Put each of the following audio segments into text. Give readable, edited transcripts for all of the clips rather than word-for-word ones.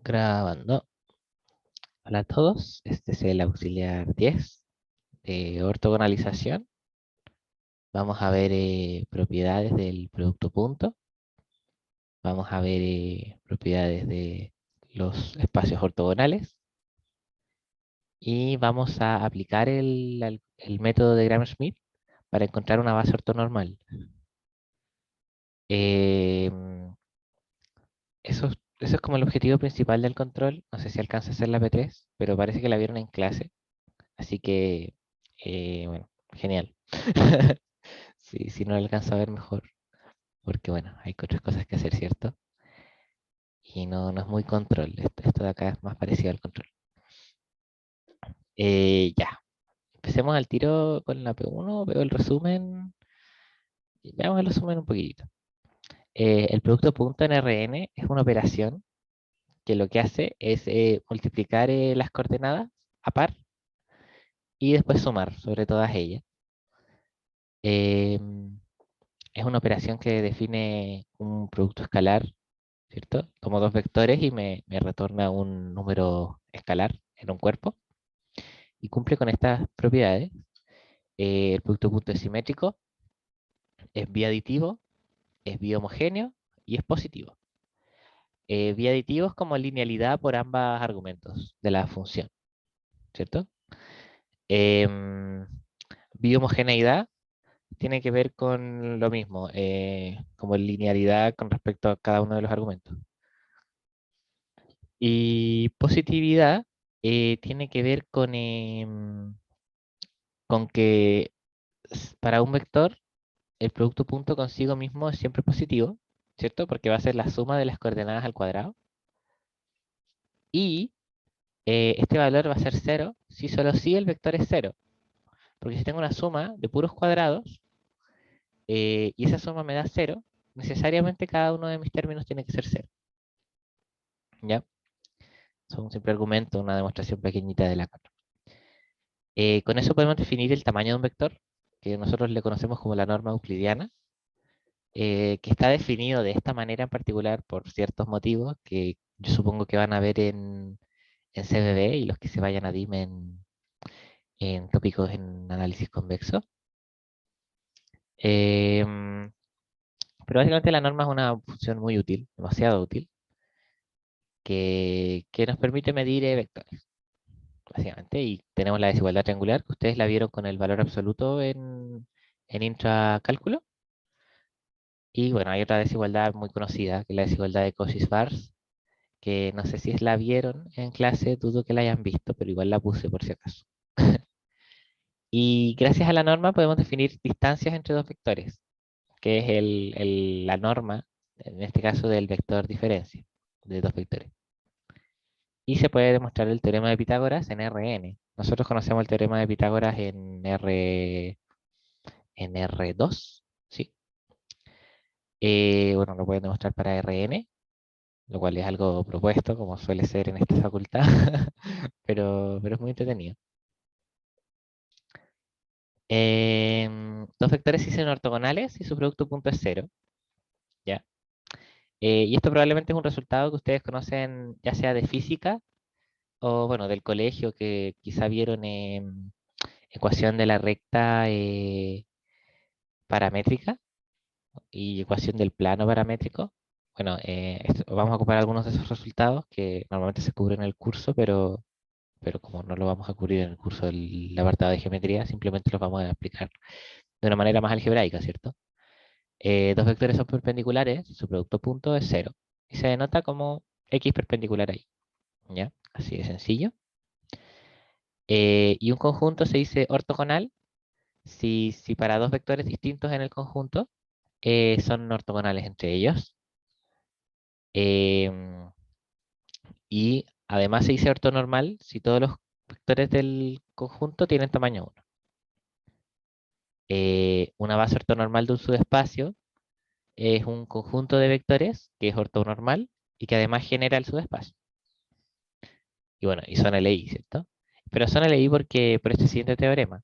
Grabando. Hola a todos, este es el auxiliar 10 de ortogonalización. Vamos a ver propiedades del producto punto. Vamos a ver propiedades de los espacios ortogonales. Y vamos a aplicar el método de Gram-Schmidt para encontrar una base ortonormal. Em, eso es como el objetivo principal del control. No sé si alcanza a hacer la P3, pero parece que la vieron en clase. Así que, bueno, genial. Sí, si no lo alcanzo a ver mejor, porque bueno, hay otras cosas que hacer, ¿cierto? Y no es muy control. Esto de acá es más parecido al control. Ya, empecemos al tiro con la P1, veo el resumen. Y veamos el resumen un poquitito. El producto punto en Rn es una operación que lo que hace es multiplicar las coordenadas a par y después sumar sobre todas ellas. Em, es una operación que define un producto escalar, ¿cierto? Tomo dos vectores y me retorna un número escalar en un cuerpo y cumple con estas propiedades. El producto punto es simétrico, es biaditivo, es bihomogéneo y es positivo. Biaditivo es como linealidad por ambos argumentos de la función, ¿cierto? Em, Bihomogeneidad tiene que ver con lo mismo, como linealidad con respecto a cada uno de los argumentos. Y positividad tiene que ver con que para un vector el producto punto consigo mismo es siempre positivo, ¿cierto? Porque va a ser la suma de las coordenadas al cuadrado. Y este valor va a ser cero si solo si el vector es cero. Porque si tengo una suma de puros cuadrados y esa suma me da cero, necesariamente cada uno de mis términos tiene que ser cero. ¿Ya? Son un simple argumento, una demostración pequeñita de la carta. Con eso podemos definir el tamaño de un vector, que nosotros le conocemos como la norma euclidiana, que está definido de esta manera en particular por ciertos motivos que yo supongo que van a ver en CBB y los que se vayan a DIM en tópicos en análisis convexo. Em, pero básicamente la norma es una función muy útil, demasiado útil, que nos permite medir vectores, básicamente, y tenemos la desigualdad triangular, que ustedes la vieron con el valor absoluto en intracálculo. Y bueno, hay otra desigualdad muy conocida, que es la desigualdad de Cauchy-Schwarz, que no sé si la vieron en clase, dudo que la hayan visto, pero igual la puse por si acaso. Y gracias a la norma podemos definir distancias entre dos vectores, que es la norma, en este caso del vector diferencia, de dos vectores. Y se puede demostrar el teorema de Pitágoras en Rn. Nosotros conocemos el teorema de Pitágoras en R2, ¿sí? Bueno, lo pueden demostrar para Rn, lo cual es algo propuesto, como suele ser en esta facultad, pero es muy entretenido. Dos vectores sí son ortogonales y su producto punto es cero, ¿ya? Y esto probablemente es un resultado que ustedes conocen ya sea de física o, bueno, del colegio, que quizá vieron en ecuación de la recta paramétrica y ecuación del plano paramétrico. Bueno, vamos a ocupar algunos de esos resultados que normalmente se cubren en el curso, pero como no lo vamos a cubrir en el curso del apartado de geometría, simplemente los vamos a explicar de una manera más algebraica, ¿cierto? Dos vectores son perpendiculares, su producto punto es cero. Y se denota como X perpendicular ahí. ¿Ya? Así de sencillo. Y un conjunto se dice ortogonal si para dos vectores distintos en el conjunto son ortogonales entre ellos. Em, y además se dice ortonormal si todos los vectores del conjunto tienen tamaño 1. Una base ortonormal de un subespacio es un conjunto de vectores que es ortonormal y que además genera el subespacio. Y bueno, y son LI, ¿cierto? Pero son LI porque por este siguiente teorema,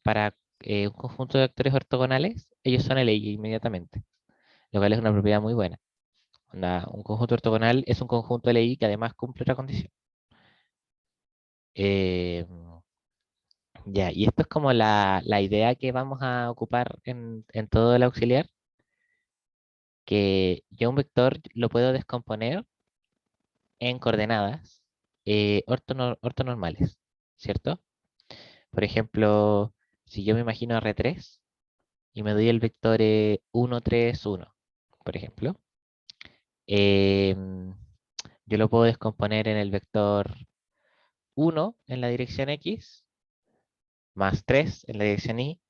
para un conjunto de vectores ortogonales, ellos son LI inmediatamente, lo cual es una propiedad muy buena. Un conjunto ortogonal es un conjunto LI que además cumple otra condición. Eh, ya, y esto es como la idea que vamos a ocupar en todo el auxiliar, que yo un vector lo puedo descomponer en coordenadas ortonormales, ¿cierto? Por ejemplo, si yo me imagino R3 y me doy el vector 1, 3, 1, por ejemplo, em, yo lo puedo descomponer en el vector 1 en la dirección X, más 3 en la dirección Y,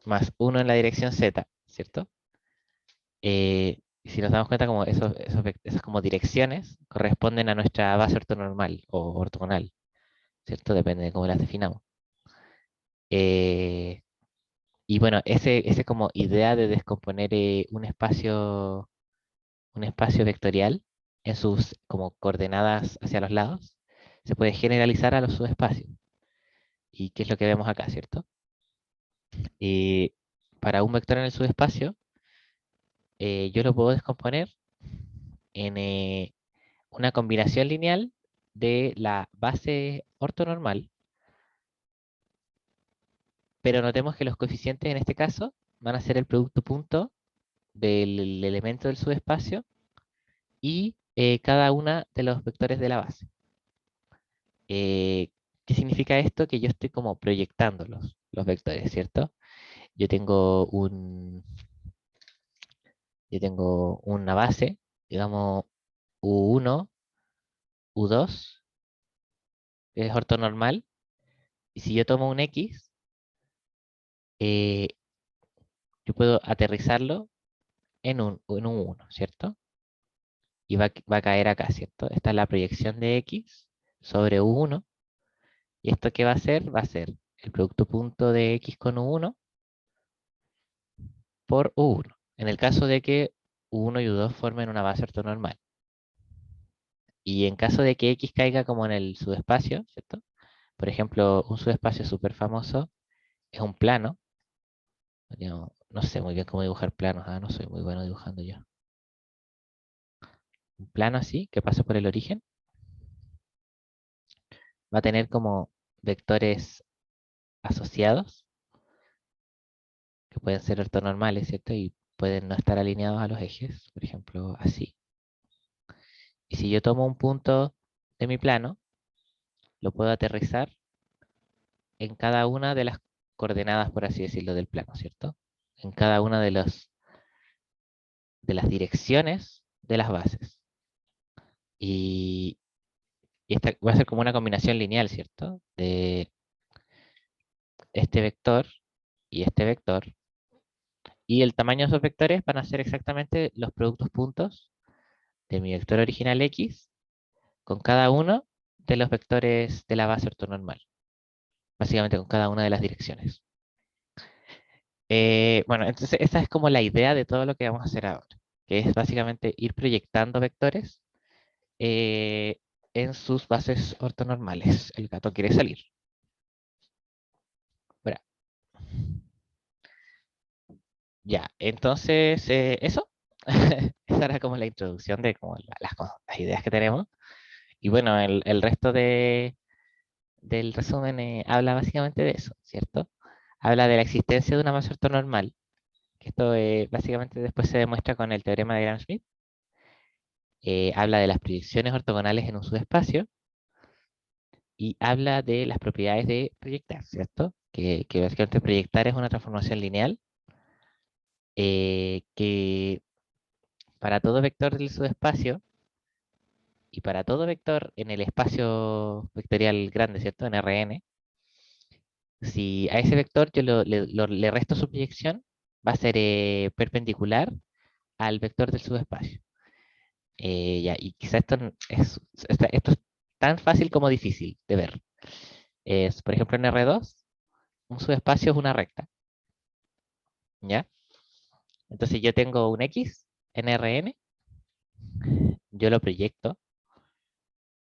más 1 en la dirección Z, ¿cierto? Y si nos damos cuenta, como esas como direcciones corresponden a nuestra base ortonormal o ortogonal, ¿cierto? Depende de cómo las definamos. Eh, y bueno, ese como idea de descomponer un espacio vectorial en sus como coordenadas hacia los lados, se puede generalizar a los subespacios. ¿Y qué es lo que vemos acá, cierto? Y para un vector en el subespacio, yo lo puedo descomponer en una combinación lineal de la base ortonormal, pero notemos que los coeficientes en este caso van a ser el producto punto del elemento del subespacio y cada una de los vectores de la base. ¿Qué significa esto? Que yo estoy como proyectando los vectores, ¿cierto? Yo tengo yo tengo una base, digamos U1, U2, que es ortonormal, y si yo tomo un X, eh, yo puedo aterrizarlo en un 1, ¿cierto? Y va a caer acá, ¿cierto? Esta es la proyección de X sobre U1. ¿Y esto qué va a hacer? Va a ser el producto punto de X con U1 por U1. En el caso de que U1 y U2 formen una base ortonormal. Y en caso de que X caiga como en el subespacio, ¿cierto? Por ejemplo, un subespacio súper famoso es un plano. Yo no sé muy bien cómo dibujar planos, no soy muy bueno dibujando yo. Un plano así, que pasa por el origen, va a tener como vectores asociados, que pueden ser ortonormales, ¿cierto? Y pueden no estar alineados a los ejes, por ejemplo, así. Y si yo tomo un punto de mi plano, lo puedo aterrizar en cada una de las coordenadas, por así decirlo, del plano, ¿cierto? En cada una de las direcciones de las bases. Y, y esta va a ser como una combinación lineal, ¿cierto? De este vector y este vector. Y el tamaño de esos vectores van a ser exactamente los productos puntos de mi vector original X con cada uno de los vectores de la base ortonormal. Básicamente con cada una de las direcciones. Bueno, entonces esa es como la idea de todo lo que vamos a hacer ahora, que es básicamente ir proyectando vectores eh, en sus bases ortonormales. El gato quiere salir. Bueno, ya, entonces eso. Esa era como la introducción de como las ideas que tenemos. Y bueno, el resto del resumen habla básicamente de eso, ¿cierto? Habla de la existencia de una base ortonormal, que esto básicamente después se demuestra con el teorema de Gram-Schmidt. Habla de las proyecciones ortogonales en un subespacio y habla de las propiedades de proyectar, ¿cierto? Que básicamente proyectar es una transformación lineal que para todo vector del subespacio y para todo vector en el espacio vectorial grande, ¿cierto? En Rn, si a ese vector yo le resto su proyección, va a ser perpendicular al vector del subespacio. Ya, y quizá esto es tan fácil como difícil de ver. Por ejemplo, en R2, un subespacio es una recta, ¿ya? Entonces yo tengo un X en Rn, yo lo proyecto,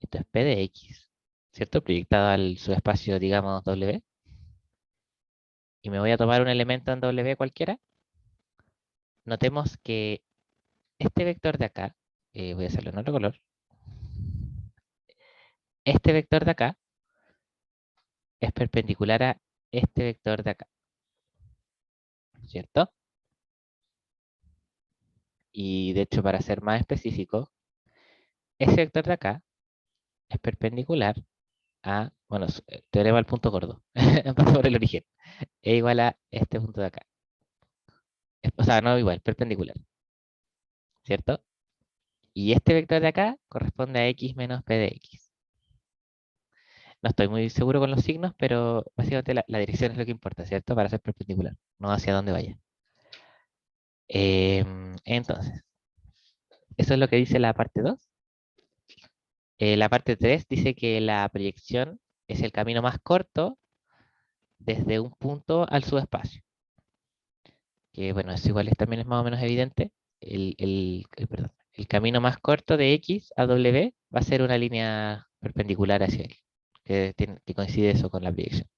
esto es P de X, ¿cierto? Proyectado al subespacio, digamos, W, y me voy a tomar un elemento en W cualquiera. Notemos que este vector de acá voy a hacerlo en otro color. Este vector de acá es perpendicular a este vector de acá, ¿cierto? Y de hecho, para ser más específico, ese vector de acá es perpendicular a, bueno, teorema al punto gordo, pasa por el origen, es igual a este punto de acá. O sea, no igual, perpendicular, ¿cierto? Y este vector de acá corresponde a x menos p de x. No estoy muy seguro con los signos, pero básicamente la dirección es lo que importa, ¿cierto? Para ser perpendicular, no hacia dónde vaya. Entonces, eso es lo que dice la parte 2. La parte 3 dice que la proyección es el camino más corto desde un punto al subespacio. Que bueno, eso igual también es más o menos evidente. Perdón, el camino más corto de X a W va a ser una línea perpendicular hacia él, que coincide eso con la proyección.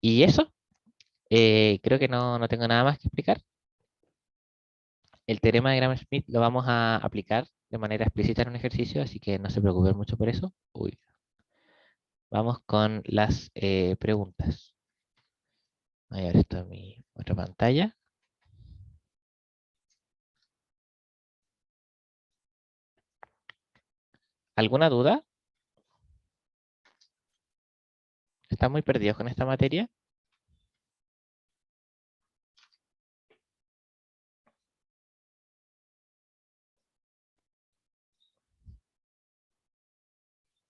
Y eso, creo que no tengo nada más que explicar. El teorema de Gram-Schmidt lo vamos a aplicar de manera explícita en un ejercicio, así que no se preocupen mucho por eso. Uy. Vamos con las preguntas. Voy a ver esto en mi otra pantalla. ¿Alguna duda? ¿Están muy perdidos con esta materia?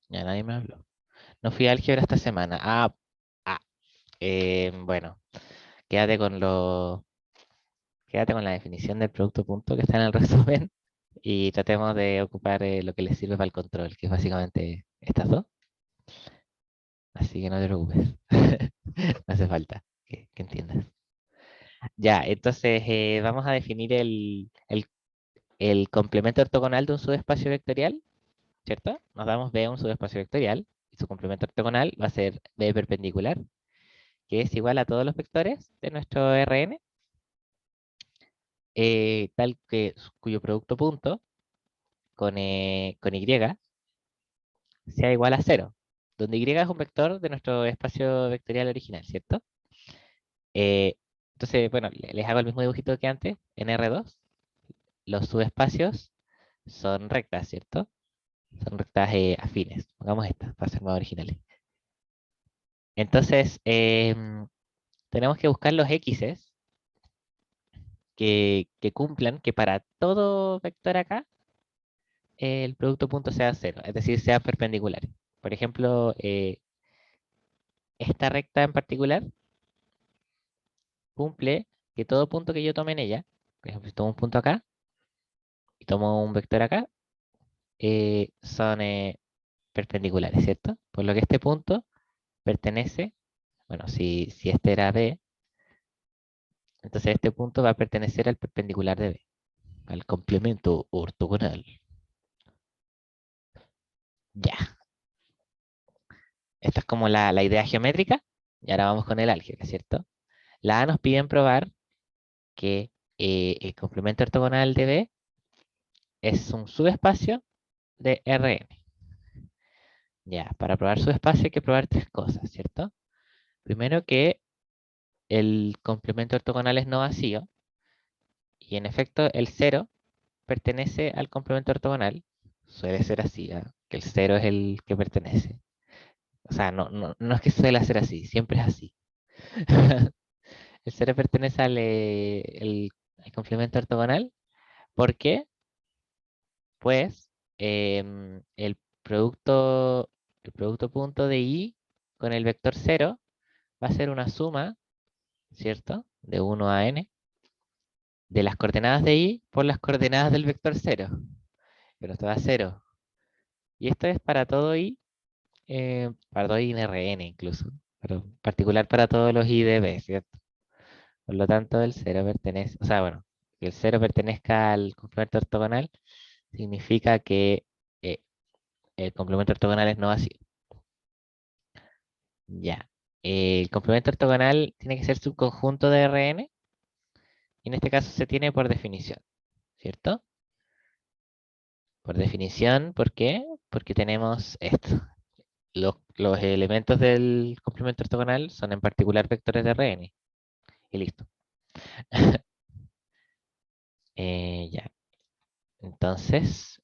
Ya nadie me habló. No fui a álgebra esta semana. Ah, bueno, quédate con quédate con la definición del producto punto que está en el resumen y tratemos de ocupar lo que les sirve para el control, que es básicamente estas dos. Así que no te preocupes. No hace falta que entiendas. Ya, entonces vamos a definir el complemento ortogonal de un subespacio vectorial, ¿cierto? Nos damos B a un subespacio vectorial y su complemento ortogonal va a ser B perpendicular, que es igual a todos los vectores de nuestro Rn, cuyo producto punto con Y sea igual a cero, donde Y es un vector de nuestro espacio vectorial original, ¿cierto? Eh, entonces, bueno, les hago el mismo dibujito que antes, en R2, los subespacios son rectas, ¿cierto? Son rectas afines. Pongamos estas para ser más originales. Entonces, tenemos que buscar los x's que cumplan que para todo vector acá el producto punto sea cero, es decir, sea perpendicular. Por ejemplo, esta recta en particular cumple que todo punto que yo tome en ella, por ejemplo, si tomo un punto acá y tomo un vector acá, son perpendiculares, ¿cierto? Por lo que este punto pertenece, bueno, si este era B, entonces este punto va a pertenecer al perpendicular de B, al complemento ortogonal. Ya, esta es como la idea geométrica, y ahora vamos con el álgebra, ¿cierto? La A nos piden probar que el complemento ortogonal de B es un subespacio de Rn. Ya, para probar subespacio hay que probar tres cosas, ¿cierto? Primero que el complemento ortogonal es no vacío, y en efecto el cero pertenece al complemento ortogonal. Suele ser así, ¿ah? Que el cero es el que pertenece. O sea, no es que suele ser así, siempre es así. El cero pertenece al complemento ortogonal. ¿Por qué? Pues producto, el producto punto de i con el vector cero va a ser una suma, ¿cierto? De 1 a n, de las coordenadas de i por las coordenadas del vector cero. Pero esto da a cero. Y esto es para todo i, para todo i en Rn incluso, pero en particular para todos los i de B, ¿cierto? Por lo tanto, el cero pertenece, o sea, bueno, que el cero pertenezca al complemento ortogonal significa que eh, el complemento ortogonal es no vacío. Ya. El complemento ortogonal tiene que ser subconjunto de Rn, y en este caso se tiene por definición, ¿cierto? Por definición, ¿por qué? Porque tenemos esto. Los elementos del complemento ortogonal son en particular vectores de Rn. Y listo. Ya. Entonces,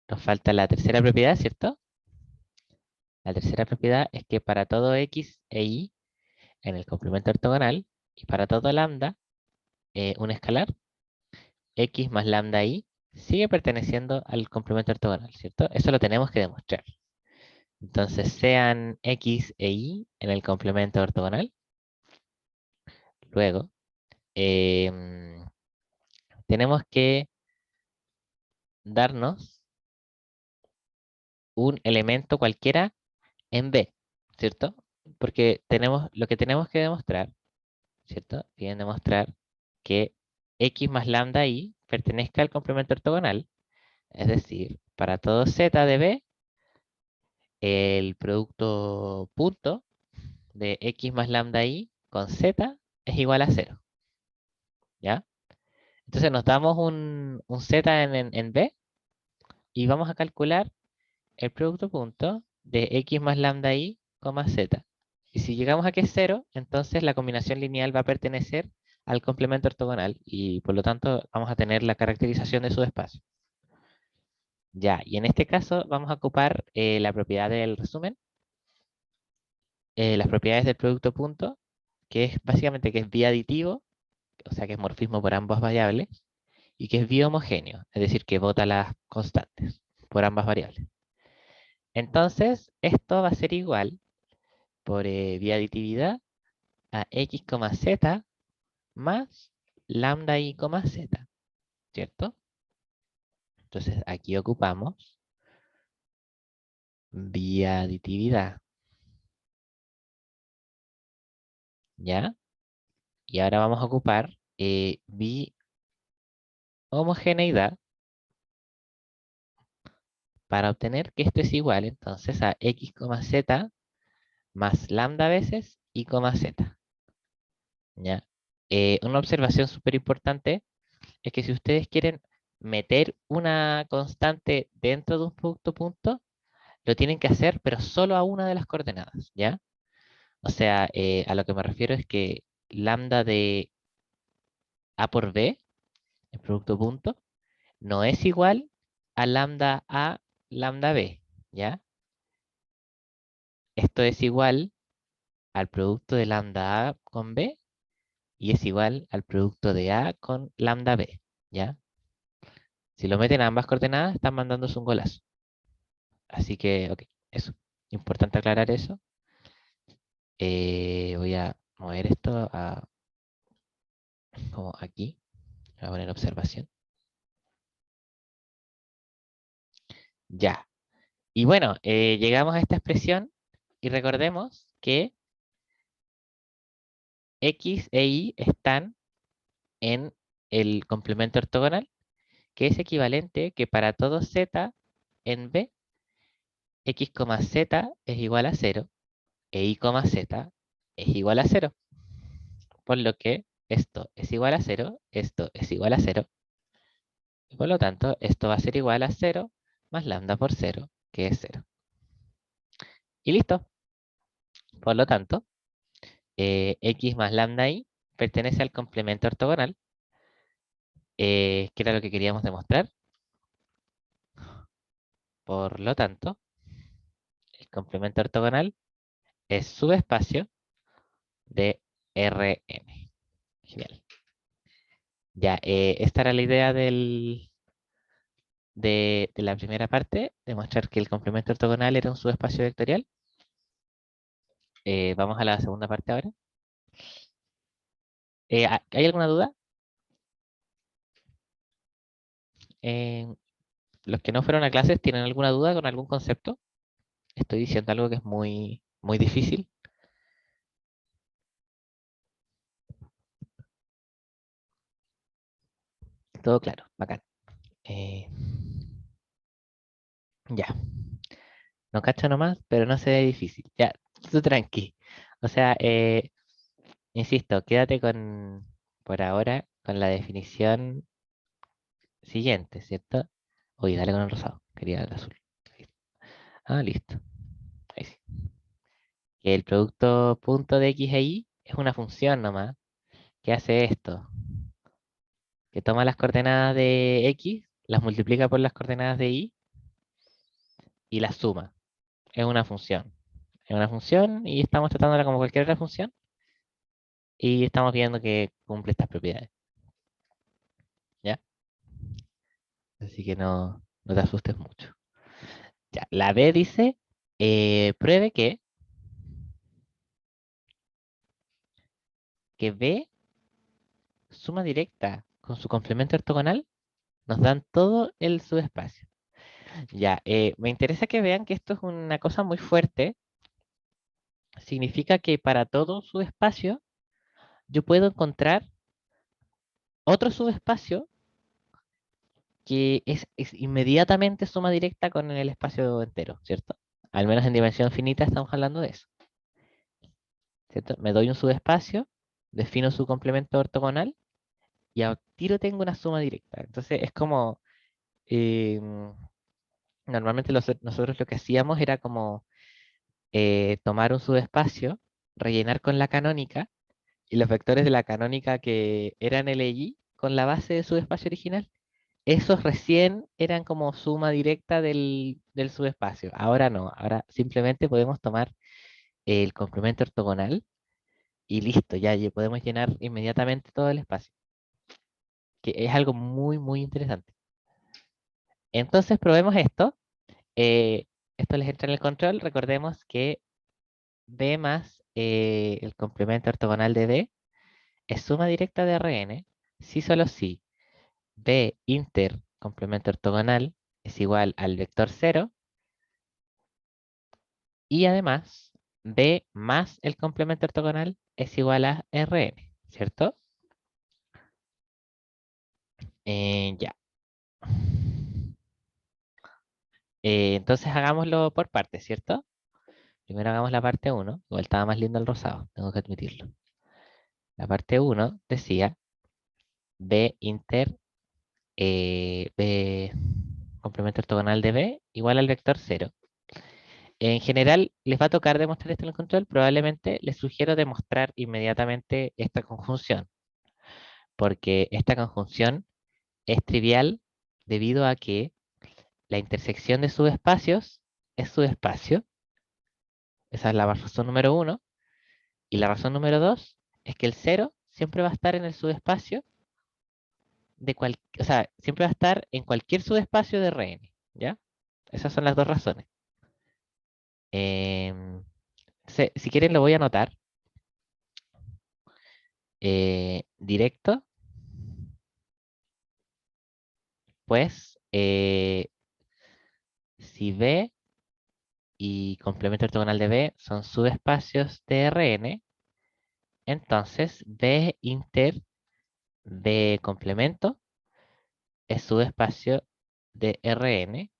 nos falta la tercera propiedad, ¿cierto? La tercera propiedad es que para todo x e y en el complemento ortogonal y para todo lambda, un escalar, x más lambda y sigue perteneciendo al complemento ortogonal, ¿cierto? Eso lo tenemos que demostrar. Entonces, sean x e y en el complemento ortogonal. Luego, tenemos que darnos un elemento cualquiera en B, ¿cierto? Porque lo que tenemos que demostrar, ¿cierto? Bien demostrar que x más lambda y pertenezca al complemento ortogonal. Es decir, para todo z de B, el producto punto de x más lambda y con z es igual a cero, ¿ya? Entonces nos damos un z en B y vamos a calcular el producto punto de x más lambda i, z. Y si llegamos a que es cero, entonces la combinación lineal va a pertenecer al complemento ortogonal y por lo tanto vamos a tener la caracterización de su espacio. Ya, y en este caso vamos a ocupar la propiedad del resumen, las propiedades del producto punto, que es básicamente que es biaditivo, o sea que es morfismo por ambas variables, y que es bihomogéneo, es decir, que bota las constantes por ambas variables. Entonces, esto va a ser igual por biaditividad a x, z más lambda i, z, ¿cierto? Entonces, aquí ocupamos biaditividad, ¿ya? Y ahora vamos a ocupar bihomogeneidad para obtener que esto es igual, entonces, a x, z más lambda veces i, z, ¿ya? Una observación súper importante es que si ustedes quieren meter una constante dentro de un producto punto, lo tienen que hacer, pero solo a una de las coordenadas, ¿ya? O sea, a lo que me refiero es que lambda de A por B, el producto punto, no es igual a lambda A, lambda B, ¿ya? Esto es igual al producto de lambda A con B y es igual al producto de A con lambda B, ¿ya? Si lo meten a ambas coordenadas, están mandándose un golazo. Así que, ok, eso. Importante aclarar eso. Voy a mover esto a como aquí. Voy a poner observación. Ya. Y bueno, llegamos a esta expresión y recordemos que x e y están en el complemento ortogonal, que es equivalente que para todo z en B, x, z es igual a 0 e y, z es igual a 0. Por lo que esto es igual a 0, esto es igual a 0. Y por lo tanto, esto va a ser igual a 0 más lambda por 0, que es 0. Y listo. Por lo tanto, x más lambda i pertenece al complemento ortogonal, que era lo que queríamos demostrar. Por lo tanto, el complemento ortogonal es subespacio de Rn. Genial. Ya, esta era la idea de la primera parte, demostrar que el complemento ortogonal era un subespacio vectorial. Vamos a la segunda parte ahora. ¿Hay alguna duda? Eh, los que no fueron a clases, ¿tienen alguna duda con algún concepto? Estoy diciendo algo que es muy, muy difícil. Todo claro, bacán. Eh, ya, no cacho nomás, pero no se ve difícil. Ya, tú tranqui. O sea, insisto, quédate con, por ahora, con la definición siguiente, ¿cierto? Oye, dale con el rosado. Quería el azul. Ah, listo. Ahí sí. Que el producto punto de x e y es una función nomás que hace esto. Que toma las coordenadas de x, las multiplica por las coordenadas de y las suma. Es una función. Es una función y estamos tratándola como cualquier otra función y estamos viendo que cumple estas propiedades. ¿Ya? Así que no te asustes mucho. Ya, la B dice, pruebe que B suma directa con su complemento ortogonal nos dan todo el subespacio. Ya, me interesa que vean que esto es una cosa muy fuerte. Significa que para todo subespacio yo puedo encontrar otro subespacio que es inmediatamente suma directa con el espacio entero, ¿cierto? Al menos en dimensión finita estamos hablando de eso, ¿cierto? Me doy un subespacio, defino su complemento ortogonal y a tiro tengo una suma directa. Entonces es como, eh, normalmente nosotros lo que hacíamos era como tomar un subespacio, rellenar con la canónica y los vectores de la canónica que eran LI con la base de subespacio original. Esos recién eran como suma directa del subespacio. Ahora no, ahora simplemente podemos tomar el complemento ortogonal y listo, ya podemos llenar inmediatamente todo el espacio, que es algo muy, muy interesante. Entonces probemos esto. Eh, Esto les entra en el control. Recordemos que B más el complemento ortogonal de B es suma directa de Rn, si solo si B inter complemento ortogonal es igual al vector cero. Y además, B más el complemento ortogonal es igual a Rn, ¿cierto? Ya. Entonces hagámoslo por partes, ¿cierto? Primero hagamos la parte uno. Igual estaba más lindo el rosado, tengo que admitirlo. La parte uno decía B inter B complemento ortogonal de B igual al vector cero. En general, les va a tocar demostrar esto en el control. Probablemente les sugiero demostrar inmediatamente esta conjunción, porque esta conjunción es trivial debido a que la intersección de subespacios es subespacio. Esa es la razón número uno. Y la razón número dos es que el cero siempre va a estar en el subespacio o sea, siempre va a estar en cualquier subespacio de Rn, ¿ya? Esas son las dos razones. Em, si quieren lo voy a anotar. Directo, pues, si B y complemento ortogonal de B son subespacios de Rn, entonces B inter B complemento es subespacio de Rn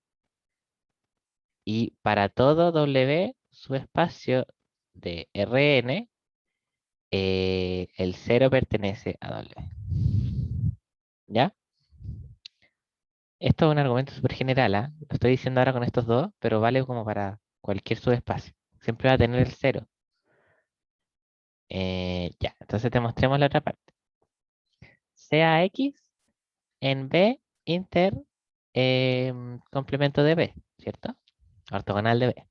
y para todo W subespacio de Rn, el cero pertenece a W. ¿Ya? Esto es un argumento súper general, ¿ah? Lo estoy diciendo ahora con estos dos, pero vale como para cualquier subespacio. Siempre va a tener el cero. Ya, entonces demostremos la otra parte. Sea X en B inter complemento de B, ¿cierto? Ortogonal de B.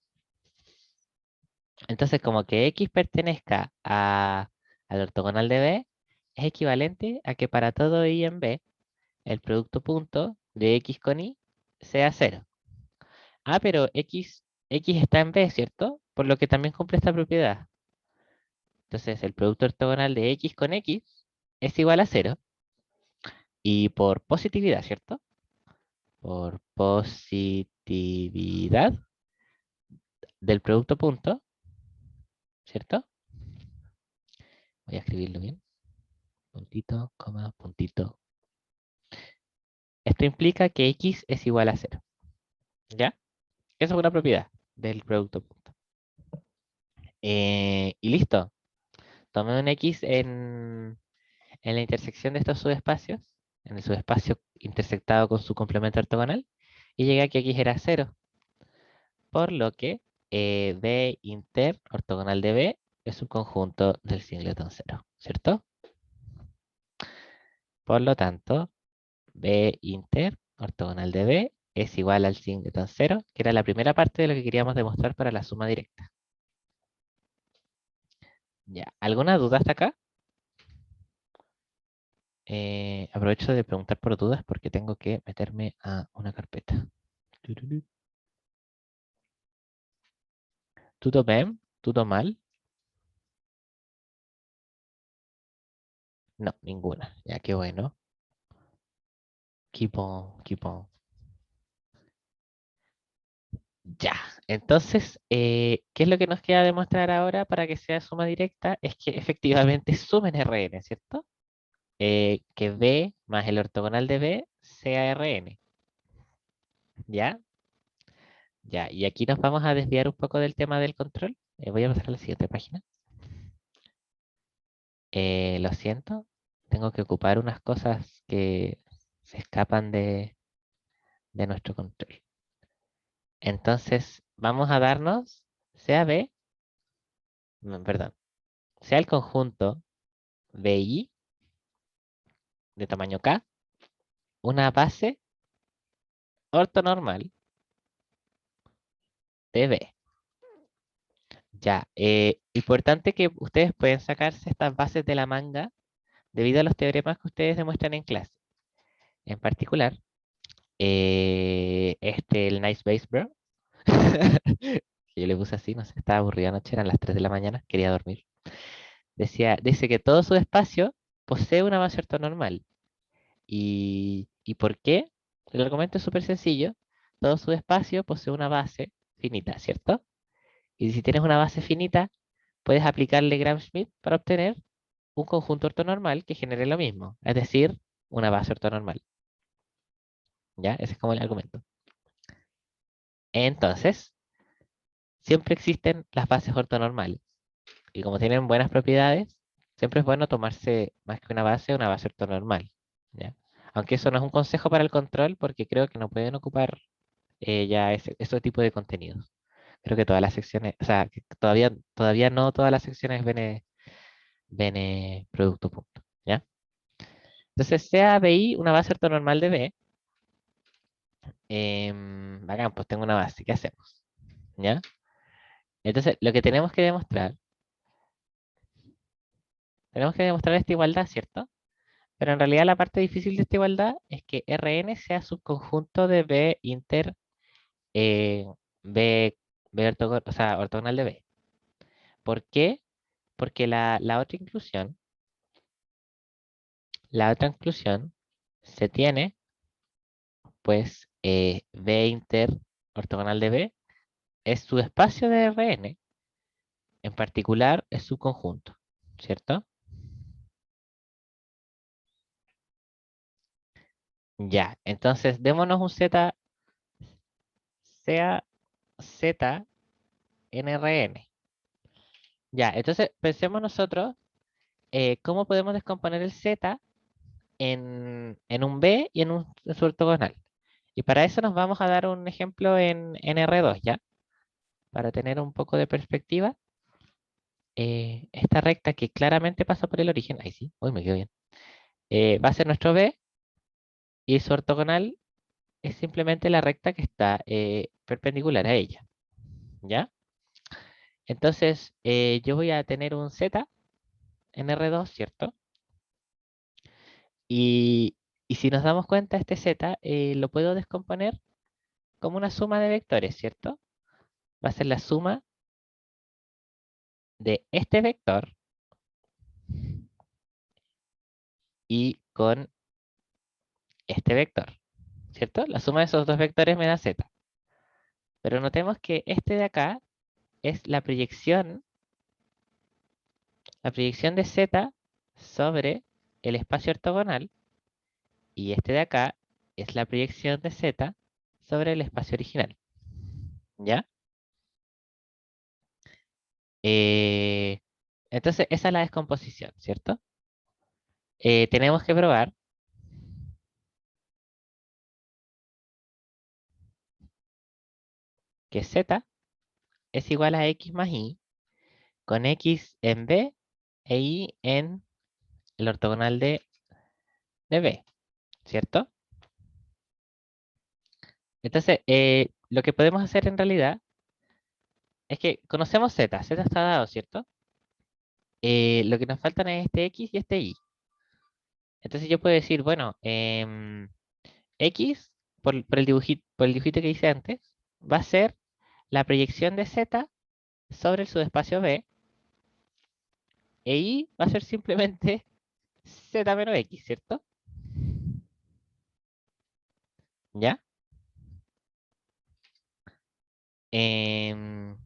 Entonces, como que X pertenezca al ortogonal de B, es equivalente a que para todo Y en B, el producto punto de X con Y sea cero. Ah, pero X está en B, ¿cierto? Por lo que también cumple esta propiedad. Entonces, el producto ortogonal de X con X es igual a cero. Y por positividad, ¿cierto? Por positividad del producto punto, ¿cierto? Voy a escribirlo bien. Puntito, coma, puntito. Esto implica que X es igual a cero. ¿Ya? Esa es una propiedad del producto punto. Y listo. Tomé un X en la intersección de estos subespacios en el subespacio intersectado con su complemento ortogonal, y llegué a que X era 0, por lo que B inter ortogonal de B es un conjunto del singleton 0, ¿cierto? Por lo tanto, B inter ortogonal de B es igual al singleton 0, que era la primera parte de lo que queríamos demostrar para la suma directa. Ya, ¿alguna duda hasta acá? Aprovecho de preguntar por dudas porque tengo que meterme a una carpeta. Tururú. ¿Todo bien? ¿Todo mal? No, ninguna. Ya, qué bueno. Keep on, keep on. Ya, entonces, ¿qué es lo que nos queda demostrar ahora para que sea suma directa? Es que efectivamente sumen Rn, ¿cierto? Que B más el ortogonal de B sea Rn, ¿ya? Ya, y aquí nos vamos a desviar un poco del tema del control. Voy a pasar a la siguiente página. Lo siento, tengo que ocupar unas cosas que se escapan de nuestro control. Entonces, vamos a darnos, sea B, no, perdón, sea el conjunto BI de tamaño K, una base ortonormal de B. Ya, importante que ustedes pueden sacarse estas bases de la manga debido a los teoremas que ustedes demuestran en clase. En particular, el Nice Base Bro, que yo le puse así, no sé, estaba aburrido anoche, eran las 3 de la mañana, quería dormir. Dice que todo su espacio posee una base ortonormal. ¿Y por qué? El argumento es súper sencillo. Todo su espacio posee una base finita, ¿cierto? Y si tienes una base finita, puedes aplicarle Gram-Schmidt para obtener un conjunto ortonormal que genere lo mismo, es decir, una base ortonormal. ¿Ya? Ese es como el argumento. Entonces, siempre existen las bases ortonormales. Y como tienen buenas propiedades, siempre es bueno tomarse más que una base ortonormal. ¿Ya? Aunque eso no es un consejo para el control, porque creo que no pueden ocupar ya ese tipo de contenidos. Creo que todas las secciones, o sea, que todavía no todas las secciones ven producto punto. ¿Ya? Entonces, sea BI una base ortonormal de B, bacán, pues tengo una base, ¿qué hacemos? ¿Ya? Entonces, lo que tenemos que demostrar esta igualdad, ¿cierto? Pero en realidad la parte difícil de esta igualdad es que Rn sea subconjunto de B inter eh, B, o sea, ortogonal de B. ¿Por qué? Porque la otra inclusión se tiene, pues, B inter ortogonal de B es su espacio de Rn, en particular es su conjunto, ¿cierto? Ya, entonces démonos un Z, sea Z en Rn. Ya, entonces pensemos nosotros cómo podemos descomponer el Z en un B y en su ortogonal. Y para eso nos vamos a dar un ejemplo en R2, ¿ya? Para tener un poco de perspectiva, esta recta que claramente pasa por el origen, ahí sí, hoy me quedó bien, va a ser nuestro B y su ortogonal es simplemente la recta que está perpendicular a ella, ¿ya? Entonces, yo voy a tener un Z en R2, ¿cierto? Y, y si nos damos cuenta, este Z lo puedo descomponer como una suma de vectores, ¿cierto? Va a ser la suma de este vector y con este vector, ¿cierto? La suma de esos dos vectores me da Z. Pero notemos que este de acá es la proyección de Z sobre el espacio ortogonal y este de acá es la proyección de Z sobre el espacio original, ¿ya? Eh, entonces, esa es la descomposición, ¿cierto? Tenemos que probar que z es igual a x más y, con x en b e y en el ortogonal de b, ¿cierto? Entonces, lo que podemos hacer en realidad es que conocemos z, z está dado, ¿cierto? Lo que nos faltan es este x y este y. Entonces yo puedo decir, bueno, x, por el dibujito que hice antes, va a ser la proyección de z sobre el subespacio b, e y va a ser simplemente z menos x, ¿cierto? ¿Ya? Em,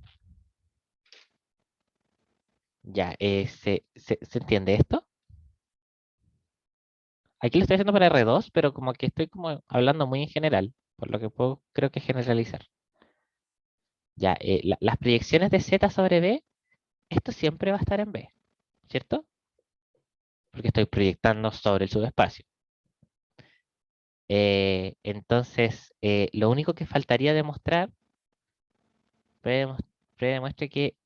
ya, ¿se entiende esto? Aquí lo estoy haciendo para R2, pero como que estoy como hablando muy en general, por lo que puedo, creo que generalizar. Ya, las proyecciones de z sobre b, esto siempre va a estar en b, ¿cierto? Porque estoy proyectando sobre el subespacio. Entonces, lo único que faltaría demostrar, demuestre que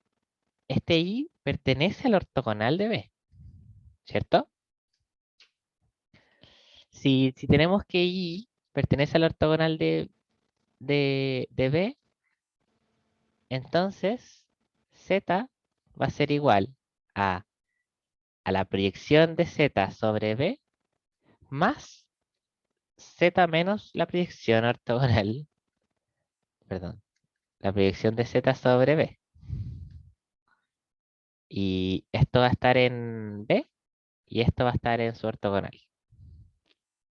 este y pertenece al ortogonal de b, ¿cierto? Si tenemos que y pertenece al ortogonal de b, entonces z va a ser igual a, a la proyección de z sobre b más z menos la proyección ortogonal, perdón, la proyección de z sobre b. Y esto va a estar en b y esto va a estar en su ortogonal,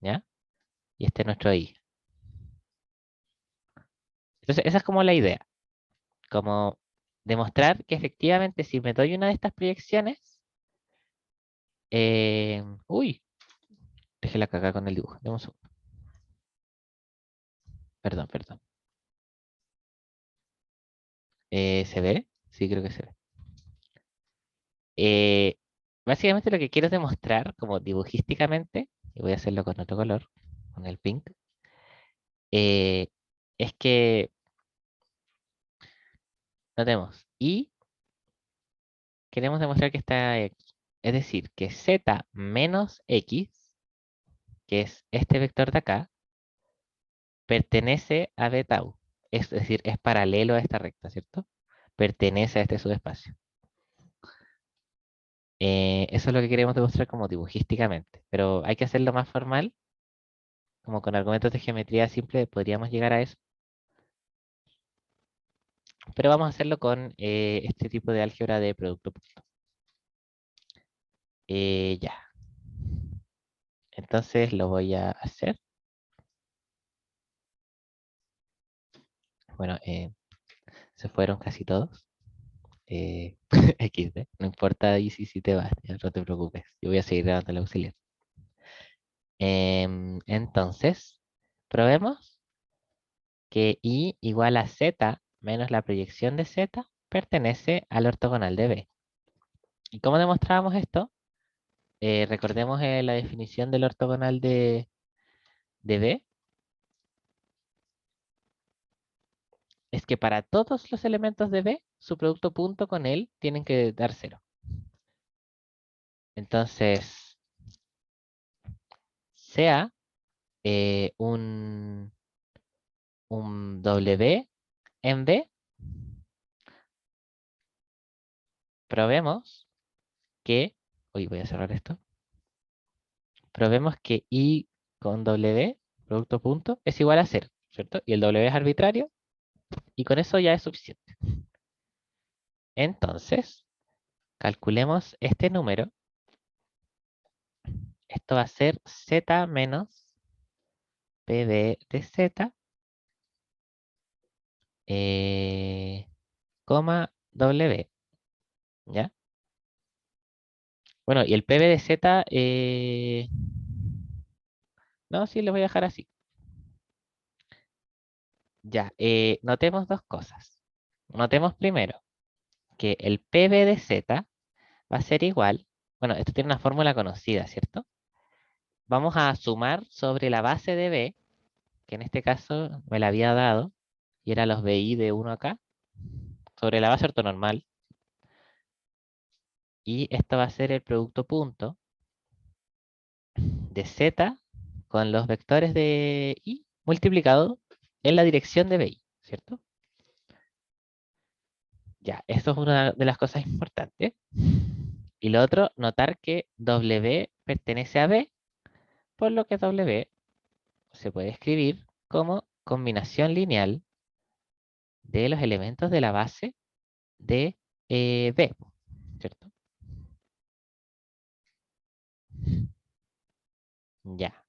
¿ya? Y este es nuestro y. Entonces, esa es como la idea, como demostrar que efectivamente si me doy una de estas proyecciones, uy, dejé la cagada con el dibujo, dame un segundo. Perdón, perdón. ¿Se ve? Sí, creo que se ve. Eh, Básicamente lo que quiero demostrar, como dibujísticamente, y voy a hacerlo con otro color, con el pink, eh, es que notemos, y queremos demostrar que está aquí. Es decir, que z menos x, que es este vector de acá, pertenece a b tau. Es decir, es paralelo a esta recta, ¿cierto? Pertenece a este subespacio. Eso es lo que queremos demostrar como dibujísticamente, pero hay que hacerlo más formal, como con argumentos de geometría simple podríamos llegar a eso, pero vamos a hacerlo con este tipo de álgebra de producto punto. Ya, entonces lo voy a hacer. Bueno, se fueron casi todos. XD, no importa y si te vas, ya no te preocupes, yo voy a seguir grabando el auxiliar. Entonces, probemos que y igual a z menos la proyección de z pertenece al ortogonal de b. ¿Y cómo demostrábamos esto? Recordemos la definición del ortogonal de b. Es que para todos los elementos de b, su producto punto con él tienen que dar 0. Entonces, sea un W en B, probemos que, hoy voy a cerrar esto, probemos que I con W, producto punto, es igual a 0, ¿cierto? Y el W es arbitrario, y con eso ya es suficiente. Entonces, calculemos este número. Esto va a ser Z menos PB de Z, coma W, ¿ya? Bueno, y el PB de Z, no, sí, lo voy a dejar así. Ya, notemos dos cosas. Notemos primero que el PB de Z va a ser igual, bueno, esto tiene una fórmula conocida, ¿cierto? Vamos a sumar sobre la base de B, que en este caso me la había dado, y era los BI de 1 acá, sobre la base ortonormal. Y esto va a ser el producto punto de Z con los vectores de I multiplicado en la dirección de BI, ¿cierto? Ya, esto es una de las cosas importantes. Y lo otro, notar que W pertenece a B, por lo que W se puede escribir como combinación lineal de los elementos de la base de B, ¿cierto? Ya.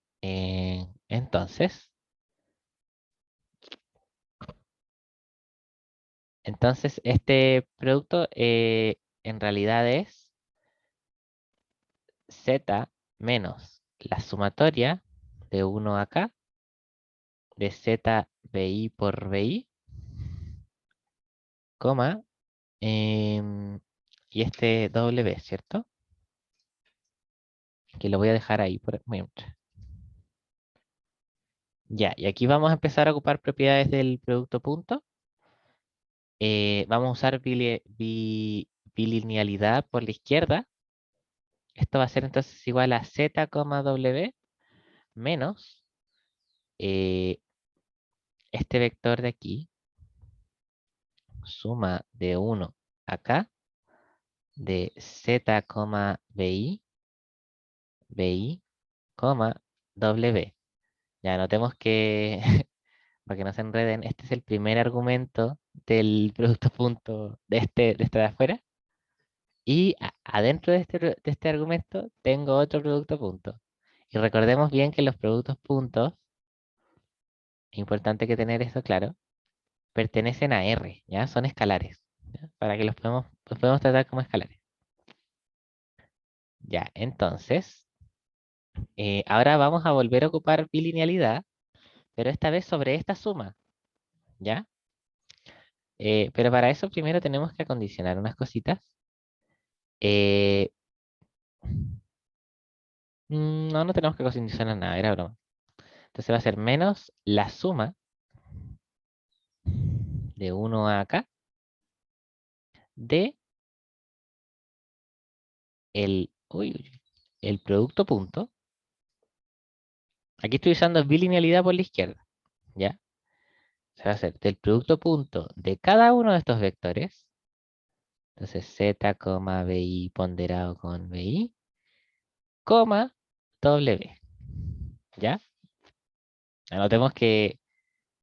Entonces, este producto en realidad es Z menos la sumatoria de 1 acá, de Z BI por BI, coma, y este W, ¿cierto? Que lo voy a dejar ahí por mientras. Ya, y aquí vamos a empezar a ocupar propiedades del producto punto. Vamos a usar bilinealidad por la izquierda. Esto va a ser entonces igual a Z, W menos eh, este vector de aquí, suma de 1 acá, de Z, BI, BI, W. Ya notemos que, para que no se enreden, este es el primer argumento del producto punto de este de afuera. Y adentro de este argumento tengo otro producto punto. Y recordemos bien que los productos puntos, es importante que tener esto claro, pertenecen a R, ¿ya? Son escalares, ¿ya? Para que los podemos tratar como escalares. Ya, entonces, ahora vamos a volver a ocupar bilinealidad, pero esta vez sobre esta suma, ¿ya? Pero para eso primero tenemos que acondicionar unas cositas. Eh, no, no tenemos que acondicionar nada, era broma. Entonces va a ser menos la suma de 1 a acá de el producto punto. Aquí estoy usando bilinealidad por la izquierda, ¿ya? Se va a hacer del producto punto de cada uno de estos vectores. Entonces Z, BI ponderado con BI, coma W, ¿ya? Anotemos que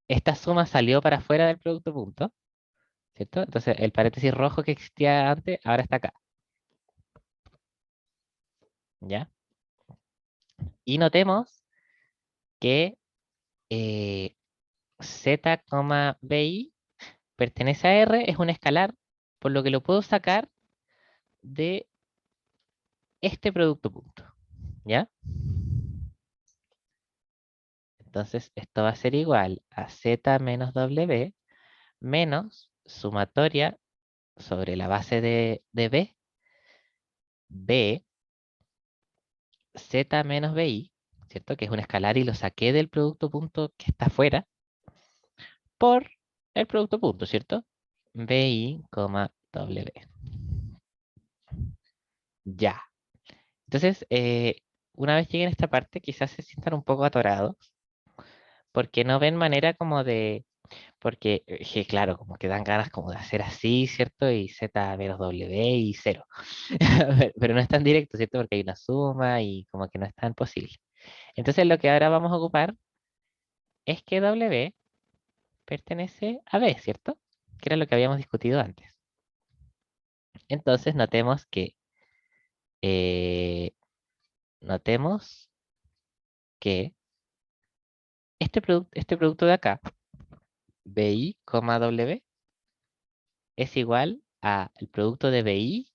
esta suma salió para afuera del producto punto, ¿cierto? Entonces el paréntesis rojo que existía antes, ahora está acá, ¿ya? Y notemos que Z, BI pertenece a R, es un escalar, por lo que lo puedo sacar de este producto punto, ¿ya? Entonces esto va a ser igual a Z menos W menos sumatoria sobre la base de B, Z menos BI, ¿cierto? Que es un escalar y lo saqué del producto punto que está afuera, por el producto punto, ¿cierto? BI, W. Ya. Entonces, una vez lleguen a esta parte, quizás se sientan un poco atorados, porque no ven manera como de, porque, claro, como que dan ganas como de hacer así, ¿cierto? Y Z menos W y cero. Pero no es tan directo, ¿cierto? Porque hay una suma y como que no es tan posible. Entonces, lo que ahora vamos a ocupar es que W pertenece a B, ¿cierto? Que era lo que habíamos discutido antes. Entonces, eh, notemos que este producto de acá, BI, W, es igual al producto de BI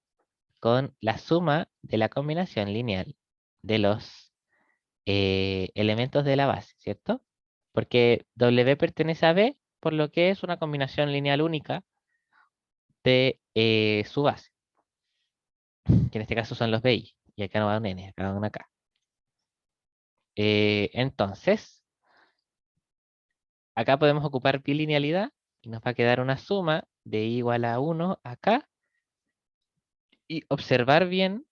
con la suma de la combinación lineal de los elementos de la base, ¿cierto? Porque W pertenece a B, por lo que es una combinación lineal única de su base, que en este caso son los BI, y acá no va un N, acá va un acá. Entonces, acá podemos ocupar bilinealidad Y nos va a quedar una suma de i igual a 1 acá. Y observar bien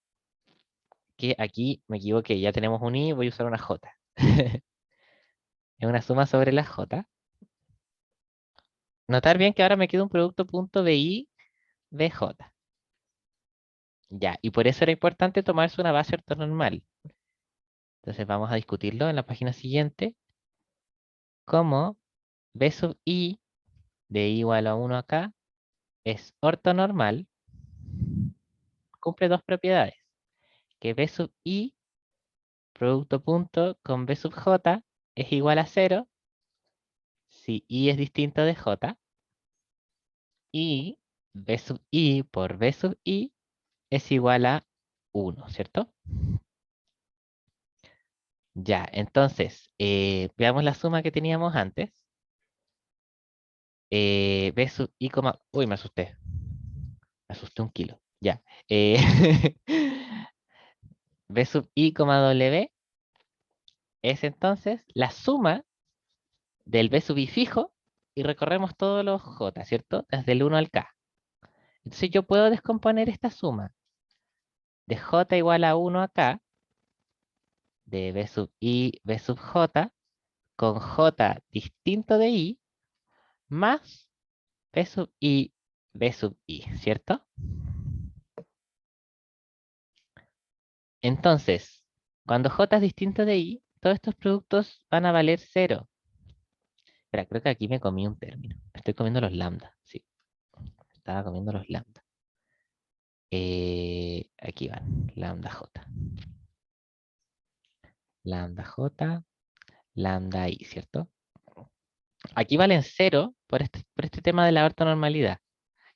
que aquí me equivoqué. Ya tenemos un i, voy a usar una j. Es una suma sobre la j. Notar bien que ahora me queda un producto punto BI BJ. Ya, y por eso era importante tomarse una base ortonormal. Entonces vamos a discutirlo en la página siguiente, como B sub I de I igual a 1 acá es ortonormal, cumple dos propiedades, que B sub I, producto punto con B sub J, es igual a 0 si I es distinto de J, y B sub I por B sub I es igual a 1, ¿cierto? Ya, entonces, veamos la suma que teníamos antes. B sub I, uy, me asusté. Me asusté un kilo. Ya. eh, B sub I, W es entonces la suma del B sub I fijo y recorremos todos los J, ¿cierto? Desde el 1 al K. Entonces yo puedo descomponer esta suma de J igual a 1 acá, de B sub I, B sub J, con J distinto de I, más B sub I, B sub I, ¿cierto? Entonces, cuando J es distinto de I, todos estos productos van a valer cero. Espera, creo que aquí me comí un término. Me estoy comiendo los lambda. Sí, estaba comiendo los lambda. Aquí van, lambda J. Lambda J, lambda I, ¿cierto? Aquí valen cero por este tema de la ortonormalidad,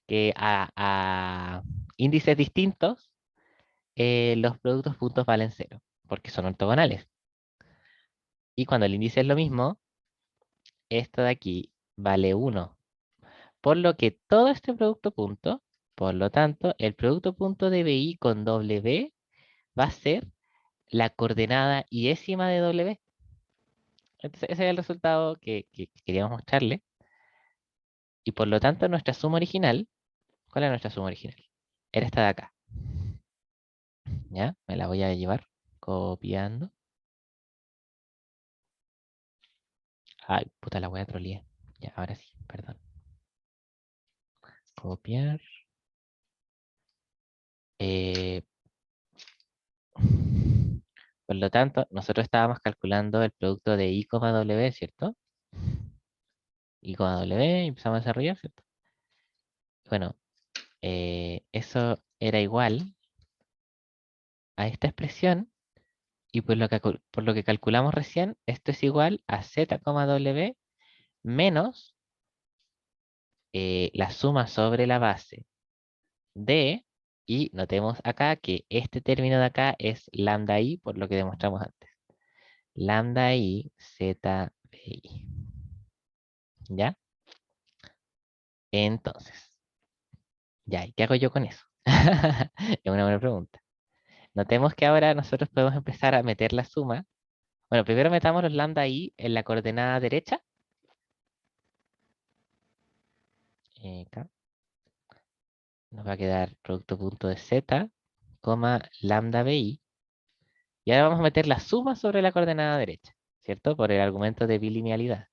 que a índices distintos los productos puntos valen cero, porque son ortogonales. Y cuando el índice es lo mismo, esto de aquí vale 1. Por lo que todo este producto punto, por lo tanto, el producto punto de BI con W va a ser la coordenada iésima de W. Entonces, ese es el resultado que queríamos mostrarle. Y por lo tanto, nuestra suma original, ¿cuál es nuestra suma original? Era esta de acá. ¿Ya? Me la voy a llevar copiando. Ay, puta, la voy a trolear. Ya, ahora sí, perdón. Copiar. Eh, por lo tanto, nosotros estábamos calculando el producto de I, W, ¿cierto? I, W, y empezamos a desarrollar, ¿cierto? Bueno, eso era igual a esta expresión, y por lo que calculamos recién, esto es igual a Z, W menos la suma sobre la base de, y notemos acá que este término de acá es lambda I, por lo que demostramos antes. Lambda I, Z, I. ¿Ya? Entonces, ya, ¿y qué hago yo con eso? Es una buena pregunta. Notemos que ahora nosotros podemos empezar a meter la suma. Bueno, primero metamos los lambda I en la coordenada derecha. Acá. Nos va a quedar producto punto de Z, coma lambda BI. Y ahora vamos a meter la suma sobre la coordenada derecha, ¿cierto? Por el argumento de bilinealidad.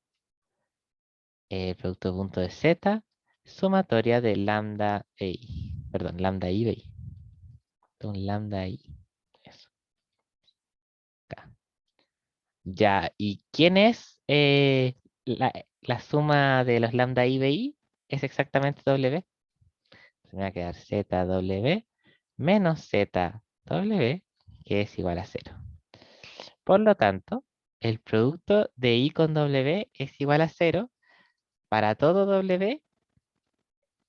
Producto punto de Z, sumatoria de lambda BI. Perdón, lambda I BI. Un lambda I. Eso. Acá. Ya, ¿y quién es la suma de los lambda I BI? Es exactamente W. Se me va a quedar ZW menos ZW, que es igual a 0. Por lo tanto, el producto de I con W es igual a 0 para todo W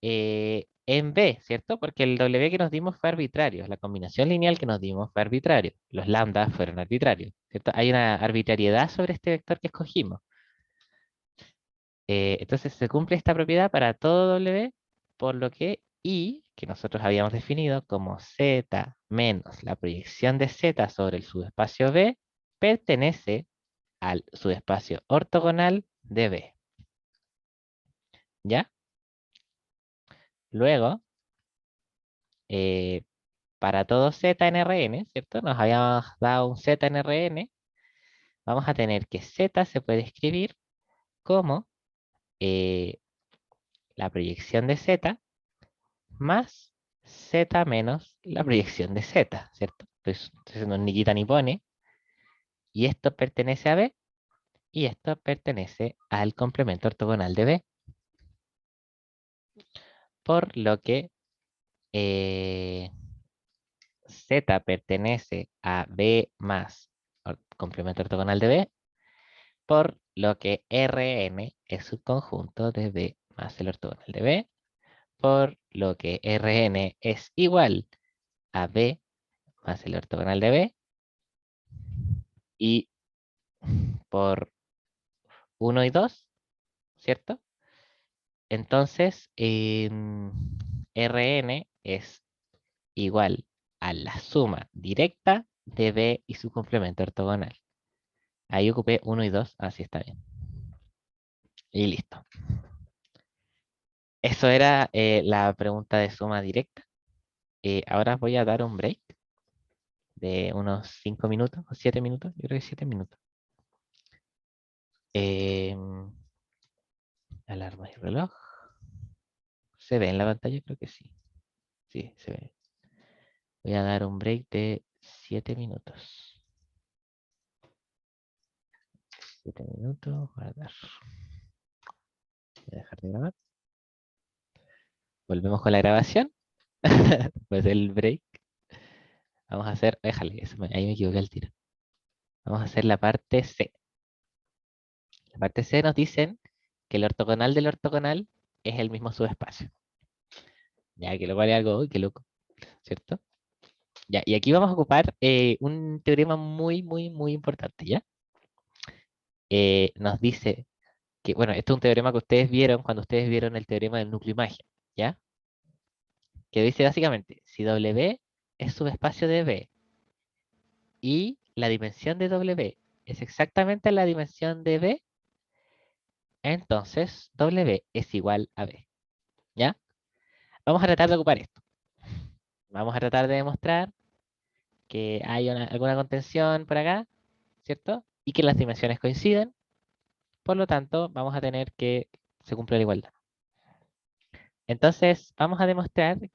en B, ¿cierto? Porque el W que nos dimos fue arbitrario. La combinación lineal que nos dimos fue arbitrario. Los lambdas fueron arbitrarios, ¿cierto? Hay una arbitrariedad sobre este vector que escogimos. Entonces se cumple esta propiedad para todo W, por lo que I, que nosotros habíamos definido como Z menos la proyección de Z sobre el subespacio B, pertenece al subespacio ortogonal de B. ¿Ya? Luego, para todo z en Rn, ¿cierto? Nos habíamos dado un z en Rn. Vamos a tener que z se puede escribir como eh, la proyección de z más z menos la proyección de z, ¿cierto? Entonces no ni quita ni pone. Y esto pertenece a B y esto pertenece al complemento ortogonal de B. Por lo que eh, Z pertenece a B más complemento ortogonal de B, por lo que Rn es subconjunto de B más el ortogonal de B, por lo que Rn es igual a B más el ortogonal de B, y por 1 y 2, ¿cierto? Entonces, Rn es igual a la suma directa de B y su complemento ortogonal. Ahí ocupé 1 y 2, así está bien. Y listo. Eso era la pregunta de suma directa. Ahora voy a dar un break de unos 5 minutos o 7 minutos. Yo creo que 7 minutos. Em, Alarma y reloj. ¿Se ve en la pantalla? Creo que sí. Sí, se ve. Voy a dar un break de 7 minutos. 7 minutos. Guardar. Voy a dejar de grabar. Volvemos con la grabación. Después del break. Vamos a hacer. Déjale, ahí me equivoqué al tiro. Vamos a hacer la parte C. La parte C nos dicen que el ortogonal del ortogonal es el mismo subespacio. Ya que lo cual es algo, uy, qué loco, ¿cierto? Ya, y aquí vamos a ocupar un teorema muy, muy, muy importante, ¿ya? Nos dice que, bueno, este es un teorema que ustedes vieron cuando ustedes vieron el teorema del núcleo imagen, ¿ya? Que dice básicamente, si W es subespacio de B y la dimensión de W es exactamente la dimensión de B, entonces W es igual a B, ¿ya? Vamos a tratar de ocupar esto. Vamos a tratar de demostrar que hay alguna contención por acá, ¿cierto? Y que las dimensiones coinciden. Por lo tanto, vamos a tener que se cumple la igualdad. Entonces, vamos a demostremos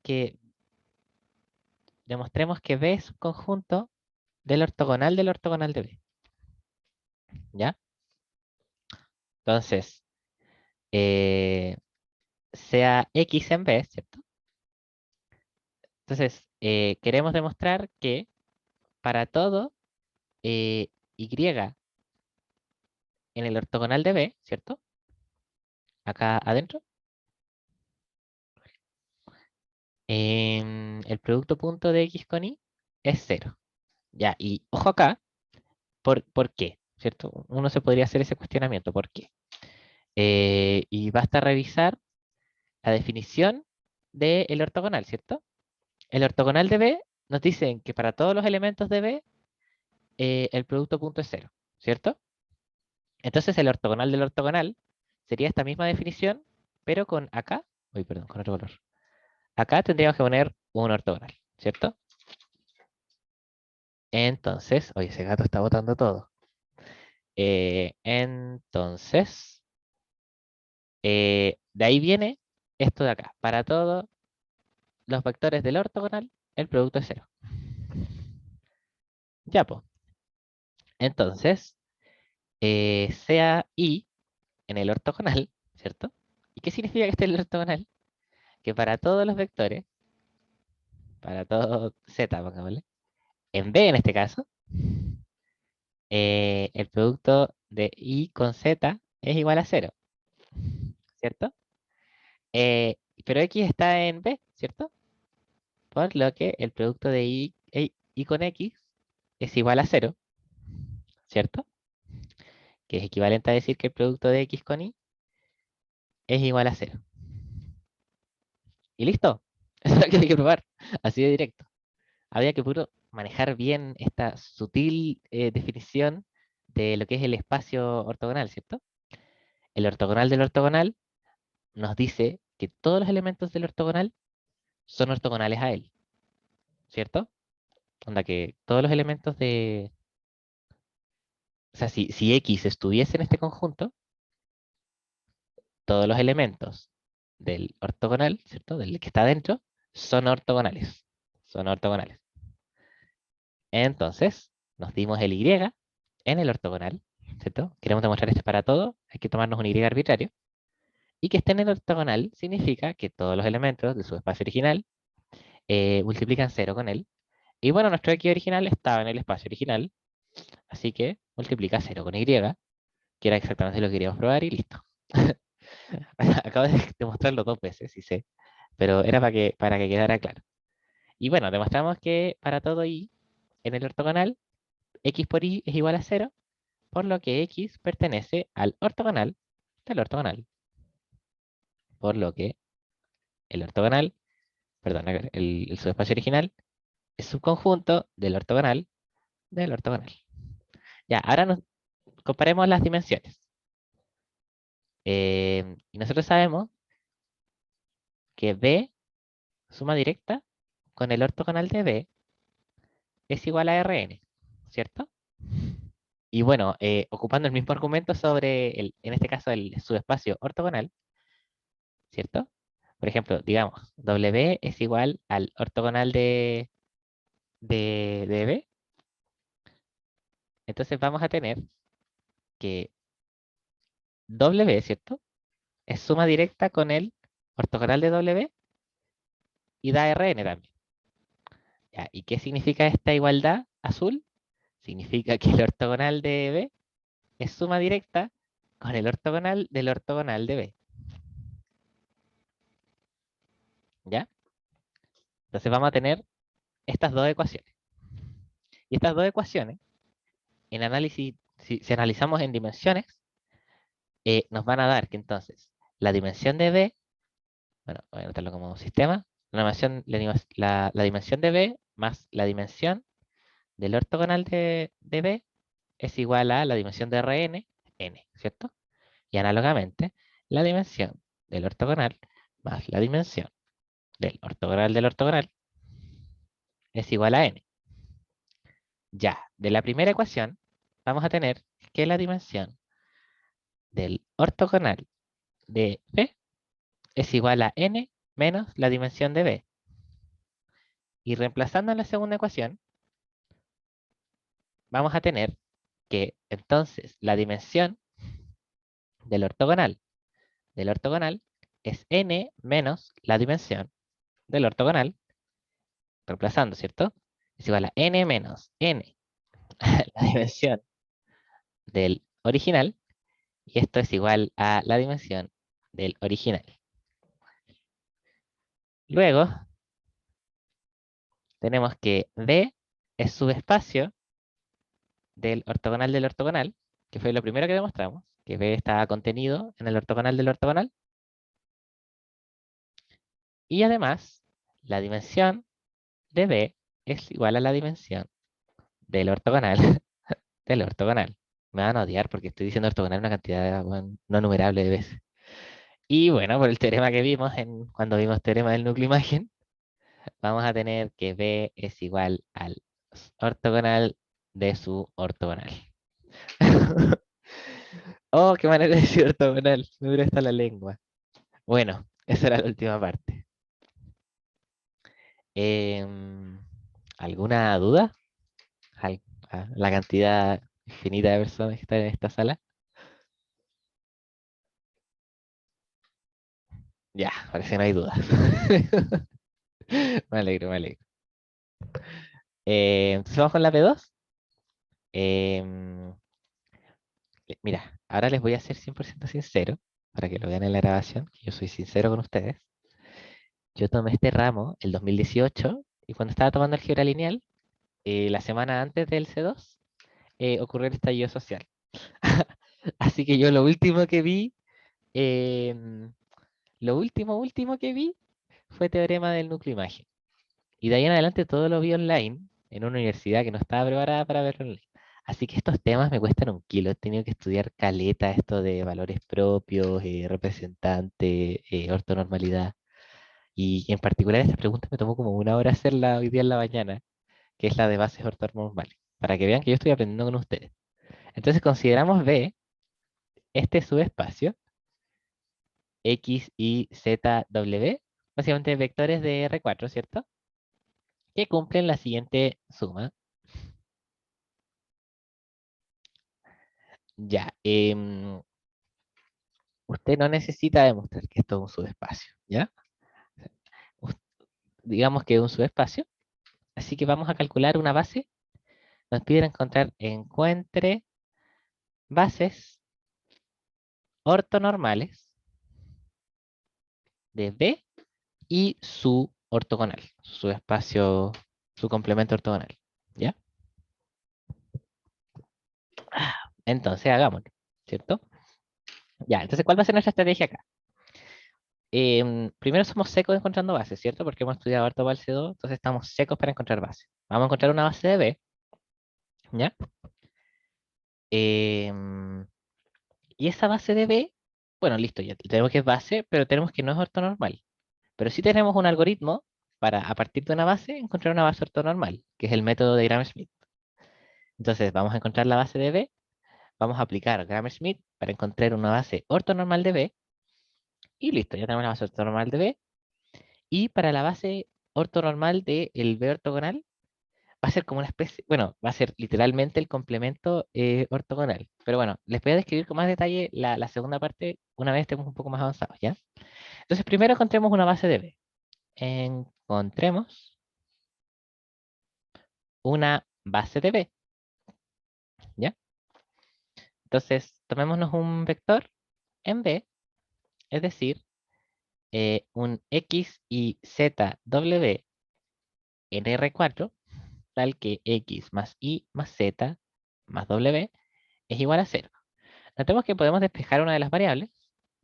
que B es un conjunto del ortogonal de B. ¿Ya? Entonces, eh, sea X en B, ¿cierto? Entonces, queremos demostrar que para todo Y en el ortogonal de B, ¿cierto? Acá adentro. El producto punto de X con Y es 0. Ya, y ojo acá, ¿por qué? ¿Cierto? Uno se podría hacer ese cuestionamiento, ¿por qué? Y basta revisar la definición del ortogonal, ¿cierto? El ortogonal de B nos dicen que para todos los elementos de B, el producto punto es 0, ¿cierto? Entonces el ortogonal del ortogonal sería esta misma definición, pero con acá, uy, perdón, con otro color. Acá tendríamos que poner un ortogonal, ¿cierto? Entonces, oye, ese gato está botando todo. Entonces, de ahí viene esto de acá. Para todos los vectores del ortogonal, el producto es 0. Ya, pues. Entonces, sea I en el ortogonal, ¿cierto? ¿Y qué significa que esté en el ortogonal? Que para todos los vectores, para todo Z, pongámosle, en B en este caso, el producto de I con Z es igual a 0, ¿cierto? Eh, pero X está en B, ¿cierto? Por lo que el producto de Y con X es igual a 0, ¿cierto? Que es equivalente a decir que el producto de X con Y es igual a 0. ¿Y listo? Eso es lo que hay que probar, así de directo. Había que puro manejar bien esta sutil definición de lo que es el espacio ortogonal, ¿cierto? El ortogonal del ortogonal nos dice que todos los elementos del ortogonal son ortogonales a él, ¿cierto? Onda que todos los elementos de... O sea, si X estuviese en este conjunto, todos los elementos del ortogonal, ¿cierto? Del que está dentro, son ortogonales. Son ortogonales. Entonces, nos dimos el Y en el ortogonal, ¿cierto? Queremos demostrar esto para todo, hay que tomarnos un Y arbitrario. Y que esté en el ortogonal significa que todos los elementos de su espacio original multiplican 0 con él. Y bueno, nuestro X original estaba en el espacio original, así que multiplica 0 con Y, que era exactamente lo que queríamos probar y listo. Acabo de demostrarlo 2 veces, sí sé, pero era para que quedara claro. Y bueno, demostramos que para todo y en el ortogonal, x por y es igual a 0, por lo que x pertenece al ortogonal del ortogonal. Por lo que el ortogonal, perdón, el subespacio original es subconjunto del ortogonal del ortogonal. Ya, ahora comparemos las dimensiones. Y nosotros sabemos que B, suma directa, con el ortogonal de B es igual a Rn, ¿cierto? Y bueno, ocupando el mismo argumento sobre, en este caso, el subespacio ortogonal, ¿cierto? Por ejemplo, digamos, W es igual al ortogonal de B. Entonces vamos a tener que W, ¿cierto? Es suma directa con el ortogonal de W y da Rn también. Ya, ¿y qué significa esta igualdad azul? Significa que el ortogonal de B es suma directa con el ortogonal del ortogonal de B. ¿Ya? Entonces vamos a tener estas dos ecuaciones. Y estas dos ecuaciones, en análisis, si analizamos en dimensiones, nos van a dar que entonces la dimensión de B, bueno, voy a anotarlo como un sistema, la dimensión de B más la dimensión del ortogonal de B es igual a la dimensión de Rn, n, ¿cierto? Y análogamente, la dimensión del ortogonal más la dimensión del ortogonal es igual a n. Ya, de la primera ecuación vamos a tener que la dimensión del ortogonal de B es igual a n menos la dimensión de B. Y reemplazando en la segunda ecuación, vamos a tener que entonces la dimensión del ortogonal es n menos la dimensión del ortogonal, reemplazando, ¿cierto? Es igual a n menos n, la dimensión del original, y esto es igual a la dimensión del original. Luego, tenemos que D es subespacio del ortogonal, que fue lo primero que demostramos, que B está contenido en el ortogonal del ortogonal. Y además, la dimensión de B es igual a la dimensión del ortogonal del ortogonal. Me van a odiar porque estoy diciendo ortogonal una cantidad bueno, no numerable de veces. Y bueno, por el teorema que vimos cuando vimos teorema del núcleo imagen, vamos a tener que B es igual al ortogonal de su ortogonal. Oh, qué manera de decir ortogonal. Me duele hasta la lengua. Bueno, esa era la última parte. Em, ¿Alguna duda? La cantidad infinita de personas que están en esta sala. Ya, parece que no hay dudas. Me alegro, me alegro. Entonces vamos con la P2. Em, Mira, ahora les voy a ser 100% sincero, para que lo vean en la grabación, que yo soy sincero con ustedes. Yo tomé este ramo el 2018 y cuando estaba tomando álgebra lineal, la semana antes del C2, ocurrió el estallido social. Así que yo lo último que vi, em, lo último que vi fue teorema del núcleo imagen. Y de ahí en adelante todo lo vi online, en una universidad que no estaba preparada para verlo online. Así que estos temas me cuestan un kilo. He tenido que estudiar caleta, esto de valores propios, representante, ortonormalidad. Y en particular esta pregunta me tomó como una hora hacerla hoy día en la mañana, que es la de bases ortonormales, para que vean que yo estoy aprendiendo con ustedes. Entonces consideramos B, este subespacio, X, Y, Z, W, básicamente vectores de R4, ¿cierto? Que cumplen la siguiente suma. Ya, usted no necesita demostrar que esto es un subespacio, ¿ya? Us- Digamos que es un subespacio, así que vamos a calcular una base. Nos piden encuentre bases ortonormales de B y su ortogonal, su espacio, su complemento ortogonal, ¿ya? Entonces hagámoslo, ¿cierto? Ya, entonces, ¿cuál va a ser nuestra estrategia acá? Primero somos secos encontrando bases, ¿cierto? Porque hemos estudiado harto para el C2, entonces estamos secos para encontrar bases. Vamos a encontrar una base de B, ¿ya? Em, y esa base de B, bueno, listo, ya tenemos que es base, pero tenemos que no es ortonormal. Pero sí tenemos un algoritmo para, a partir de una base, encontrar una base ortonormal, que es el método de Gram-Schmidt. Entonces, vamos a encontrar la base de B, vamos a aplicar Gram-Schmidt para encontrar una base ortonormal de B, y listo, ya tenemos la base ortonormal de B. Y para la base ortonormal del B ortogonal, va a ser como una especie, bueno, va a ser literalmente el complemento ortogonal. Pero bueno, les voy a describir con más detalle la segunda parte una vez estemos un poco más avanzados, ¿ya? Entonces, primero encontremos una base de B. Encontremos una base de B, ¿ya? Entonces, tomémonos un vector en B, es decir, un X y Z W en R4, tal que X más Y más Z más W es igual a cero. Notemos que podemos despejar una de las variables.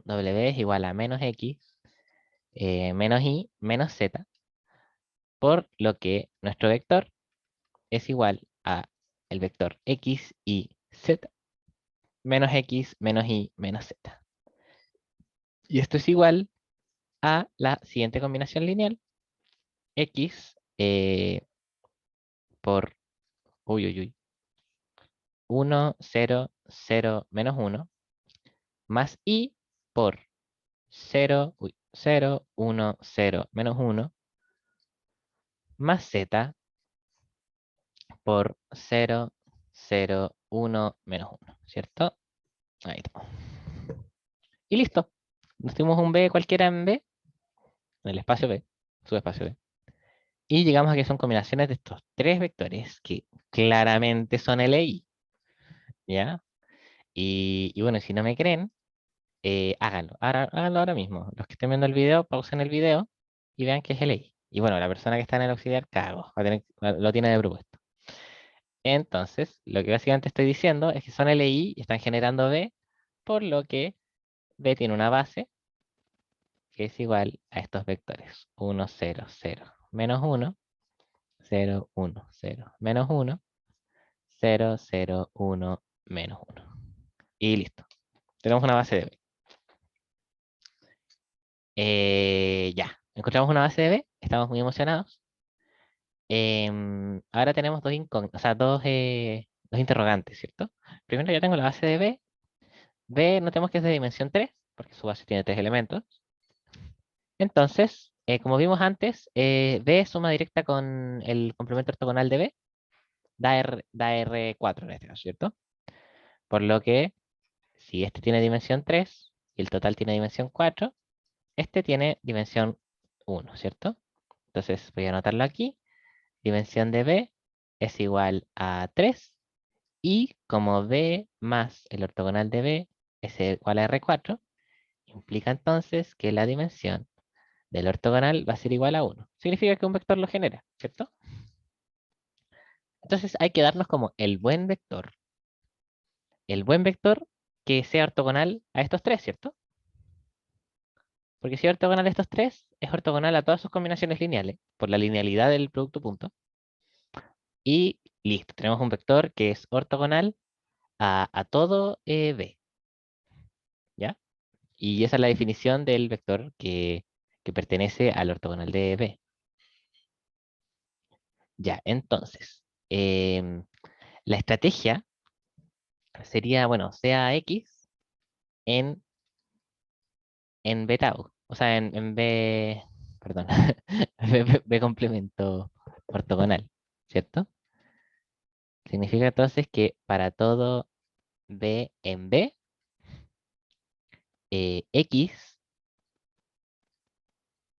W es igual a menos X menos Y menos Z, por lo que nuestro vector es igual a el vector X y Z menos X menos Y menos Z. Y esto es igual a la siguiente combinación lineal. X por, uy, uy, uy, 1, 0, 0, menos 1, más Y por 0, uy, 0, 1, 0, menos 1, más Z por 0, 0, 1, menos 1, ¿cierto? Ahí está. Y listo. Nos dimos un B cualquiera en B, en el espacio B, subespacio B. Y llegamos a que son combinaciones de estos tres vectores que claramente son LI, ¿ya? Y bueno, si no me creen, háganlo. Háganlo ahora mismo. Los que estén viendo el video, pausen el video y vean que es LI. Y bueno, la persona que está en el auxiliar, cago, lo tiene de propuesto. Entonces, lo que básicamente estoy diciendo es que son LI y están generando B, por lo que B tiene una base que es igual a estos vectores. 1, 0, 0, menos 1, 0, 1, 0, menos 1, 0, 0, 1, menos 1. Y listo. Tenemos una base de B. Ya, encontramos una base de B, estamos muy emocionados. Ahora tenemos o sea, dos interrogantes, ¿cierto? Primero ya tengo la base de B. B notemos que es de dimensión 3 porque su base tiene 3 elementos. Entonces, como vimos antes, B suma directa con el complemento ortogonal de B, da R4 en este caso, ¿cierto? Por lo que, si este tiene dimensión 3 y el total tiene dimensión 4, este tiene dimensión 1, ¿cierto? Entonces voy a anotarlo aquí. Dimensión de B es igual a 3 y como B más el ortogonal de B es igual a R4, implica entonces que la dimensión del ortogonal va a ser igual a 1. Significa que un vector lo genera, ¿cierto? Entonces hay que darnos como el buen vector que sea ortogonal a estos tres, ¿cierto? Porque si es ortogonal a estos tres, es ortogonal a todas sus combinaciones lineales, por la linealidad del producto punto. Y Listo, tenemos un vector que es ortogonal a todo B, ¿ya? Y esa es la definición del vector que pertenece al ortogonal de B. Ya, entonces, la estrategia sería, bueno, sea X en, en B tau, o sea, en B, perdón, B complemento ortogonal, ¿cierto? Significa entonces que para todo B en B, X,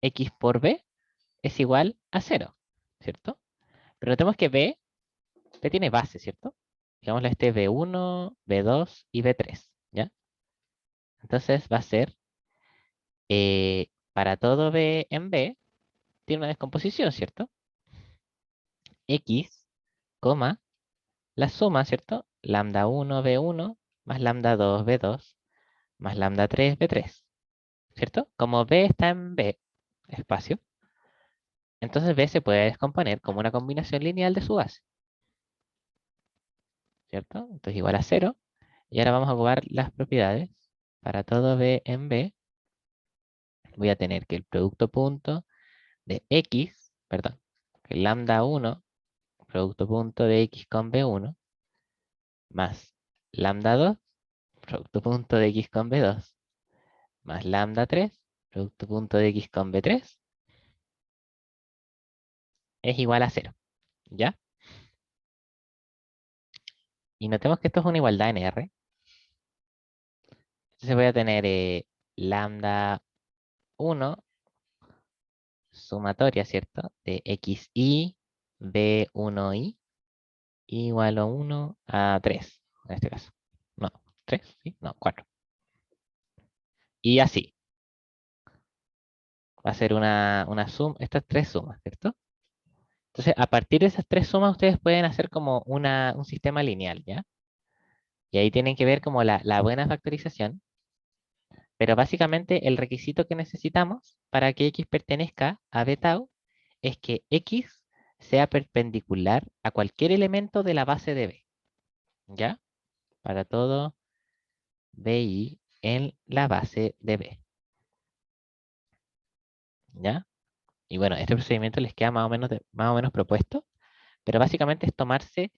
X por B es igual a cero, ¿cierto? Pero notemos que B tiene base, ¿cierto? Digámosle este B1, B2 y B3, ¿ya? Entonces va a ser, para todo B en B, tiene una descomposición, ¿cierto? X, coma, la suma, ¿cierto? Lambda 1, B1, más lambda 2, B2, más lambda 3, B3, ¿cierto? Como B está en B, espacio, entonces B se puede descomponer como una combinación lineal de su base, ¿cierto? Entonces igual a cero. Y ahora vamos a ocupar las propiedades. Para todo B en B, voy a tener que el producto punto de X, perdón, que lambda 1, producto punto de X con B1, más lambda 2, producto punto de X con B2, más lambda 3, producto punto de X con B3, es igual a cero, ¿ya? Y notemos que esto es una igualdad en R. Entonces voy a tener lambda 1 sumatoria, ¿cierto? De xi, b1i, igual a 1 a 3, en este caso. No, 3, ¿sí? No, 4. Y así, va a ser una suma, estas tres sumas, ¿cierto? Entonces, a partir de esas tres sumas, ustedes pueden hacer como un sistema lineal, ¿ya? Y ahí tienen que ver como la buena factorización, pero básicamente el requisito que necesitamos para que x pertenezca a b tau es que x sea perpendicular a cualquier elemento de la base de B, ¿ya? Para todo BI en la base de B, ¿ya? Y bueno, este procedimiento les queda más o menos, más o menos propuesto, pero básicamente es tomarse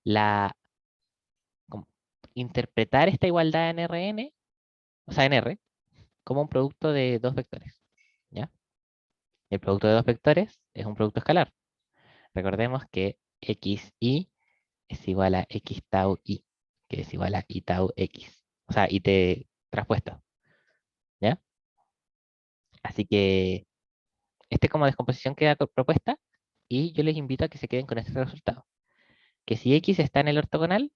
la, como interpretar esta igualdad en Rn, o sea, en R, como un producto de dos vectores, ¿ya? El producto de dos vectores es un producto escalar. Recordemos que xi es igual a x tau i, que es igual a i tau x, o sea, it traspuesto, ¿ya? Así que este como descomposición queda propuesta y yo les invito a que se queden con este resultado. Que si X está en el ortogonal,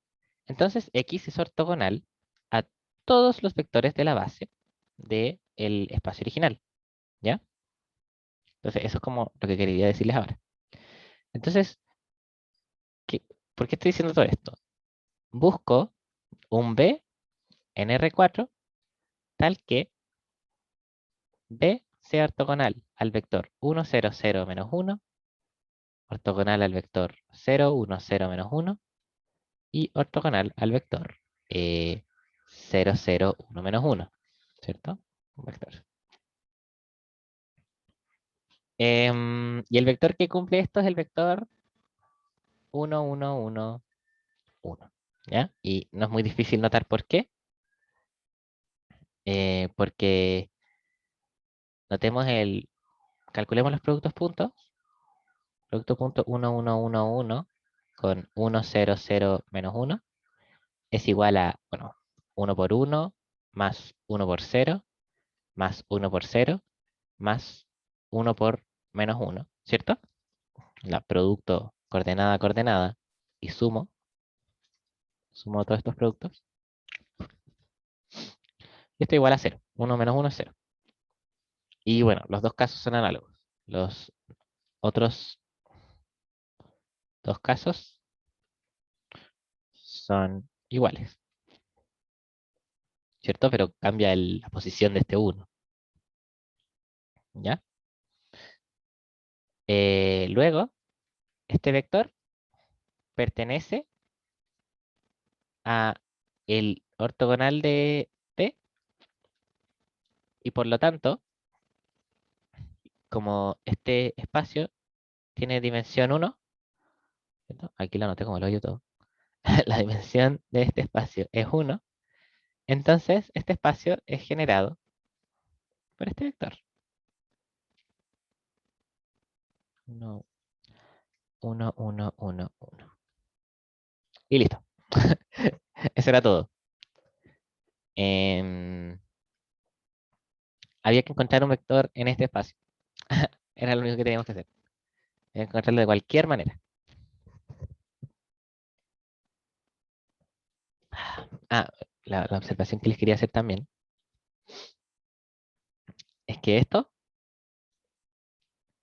entonces X es ortogonal a todos los vectores de la base del espacio original, ¿ya? Entonces eso es como lo que quería decirles ahora. Entonces, ¿qué- ¿por qué estoy diciendo todo esto? Busco un B en R4 tal que B sea ortogonal al vector 1, 0, 0, menos 1, ortogonal al vector 0, 1, 0, menos 1, y ortogonal al vector 0, 0, 1, menos 1, ¿cierto? Un vector. Y el vector que cumple esto es el vector 1, 1, 1, 1, ¿ya? Y no es muy difícil notar por qué, porque notemos calculemos los productos puntos, producto punto 1, 1, 1, 1 con 1, 0, 0, menos 1 es igual a, bueno, 1 por 1 más 1 por 0 más 1 por 0 más 1 por menos 1, ¿cierto? La producto coordenada a coordenada y sumo todos estos productos. Y esto igual a cero. 1 menos 1 es 0. Y bueno, los dos casos son análogos. Los otros dos casos son iguales, ¿cierto? Pero cambia la posición de este 1, ¿ya? Luego, este vector pertenece a el ortogonal de P y por lo tanto, como este espacio tiene dimensión 1, ¿cierto? Aquí lo anoté como lo yo todo. La dimensión de este espacio es 1, entonces este espacio es generado por este vector. 1, 1, 1, 1, 1. Y listo. Eso era todo. Em, Había que encontrar un vector en este espacio. Era lo único que teníamos que hacer. Encontrarlo de cualquier manera. Ah, la observación que les quería hacer también es que esto,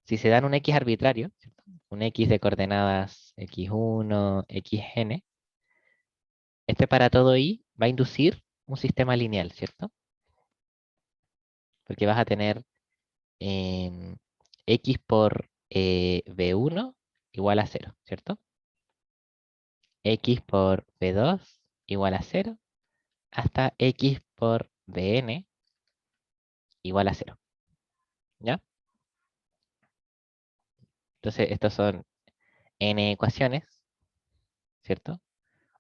si se dan un X arbitrario, ¿cierto? Un X de coordenadas X1, Xn, este para todo I va a inducir un sistema lineal, ¿cierto? Porque vas a tener X por B1 igual a 0, ¿cierto? X por B2 igual a 0 hasta X por Bn igual a 0, ¿ya? Entonces, estos son n ecuaciones, ¿cierto?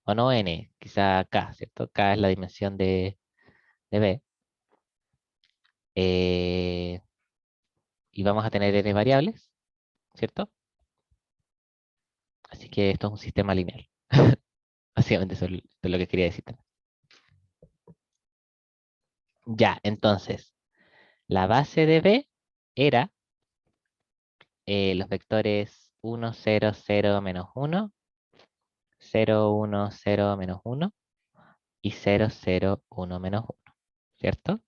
O no n, quizá k, ¿cierto? K es la dimensión de B. eh, y vamos a tener n variables, ¿cierto? Así que esto es un sistema lineal. Básicamente eso es lo que quería decir también. Ya, entonces, la base de B era los vectores 1, 0, 0, menos 1, 0, 1, 0, menos 1 y 0, 0, 1, menos 1, ¿cierto?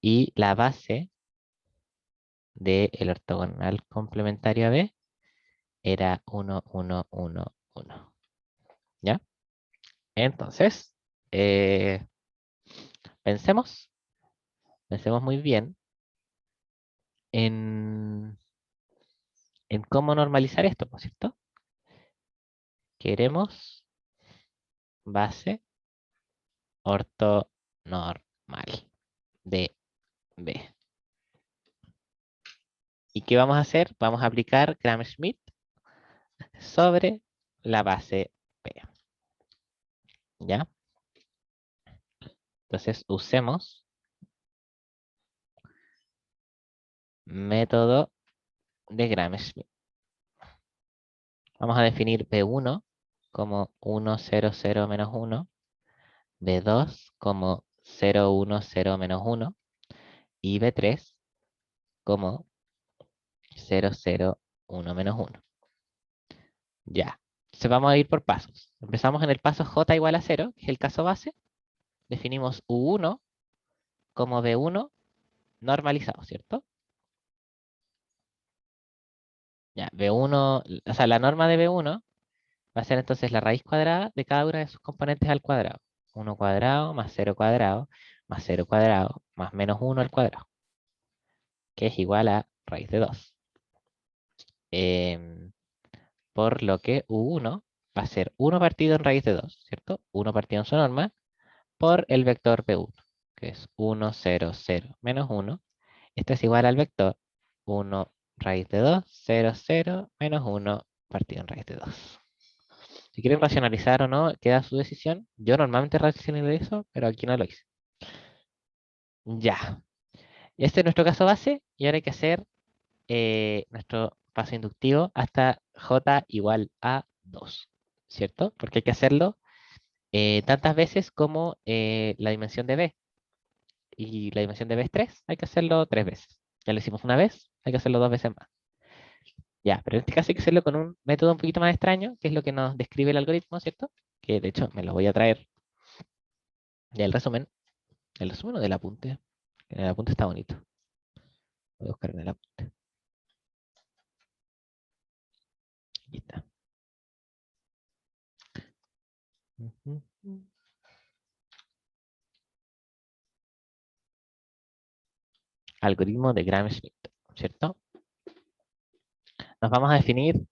Y la base del ortogonal complementario a B era 1, 1, 1, 1. ¿Ya? Entonces, eh, pensemos, pensemos muy bien en, en cómo normalizar esto, ¿no es cierto? Queremos base ortonormal de B. ¿Y qué vamos a hacer? Vamos a aplicar Gram-Schmidt sobre la base P. ¿Ya? Entonces usemos método de Gram-Schmidt. Vamos a definir B1 como 1, 0, 0, menos 1, B2 como 0, 1, 0, menos 1 y B3 como 0, 0, 1, menos 1. Ya. Entonces vamos a ir por pasos. Empezamos en el paso J igual a 0, que es el caso base. Definimos U1 como B1 normalizado, ¿cierto? Ya, B1, o sea, la norma de B1 va a ser entonces la raíz cuadrada de cada una de sus componentes al cuadrado. 1 cuadrado más 0 cuadrado más 0 cuadrado más menos 1 al cuadrado, que es igual a raíz de 2. Em, por lo que U1 va a ser 1 partido en raíz de 2, ¿cierto? 1 partido en su norma por el vector B1, que es 1, 0, 0, menos 1. Esto es igual al vector 1 raíz de 2, 0, 0, menos 1 partido en raíz de 2. Si quieren racionalizar o no, queda su decisión. Yo normalmente racionalizo eso, pero aquí no lo hice. Ya. Este es nuestro caso base y ahora hay que hacer nuestro paso inductivo hasta j igual a 2, ¿cierto? Porque hay que hacerlo tantas veces como la dimensión de b. Y la dimensión de b es 3, hay que hacerlo 3 veces. Ya lo hicimos una vez, hay que hacerlo 2 veces más. Ya, pero en este caso hay que hacerlo con un método un poquito más extraño, que es lo que nos describe el algoritmo, ¿cierto? Que de hecho me lo voy a traer del resumen. ¿El resumen o del apunte? En el apunte está bonito. Voy a buscar en el apunte. Aquí está. Ujú. Algoritmo de Gram-Schmidt, ¿cierto? Nos vamos a definir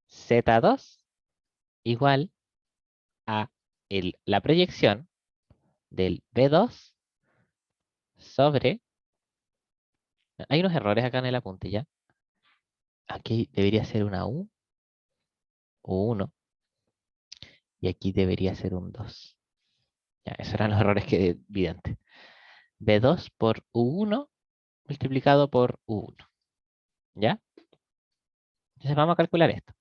Z2 igual a la proyección del B2 sobre... Hay unos errores acá en el apunte, ¿ya? Aquí debería ser una U o 1 y aquí debería ser un 2. Ya, esos eran los errores que vi antes. B2 por U1 multiplicado por U1. ¿Ya? Entonces vamos a calcular esto.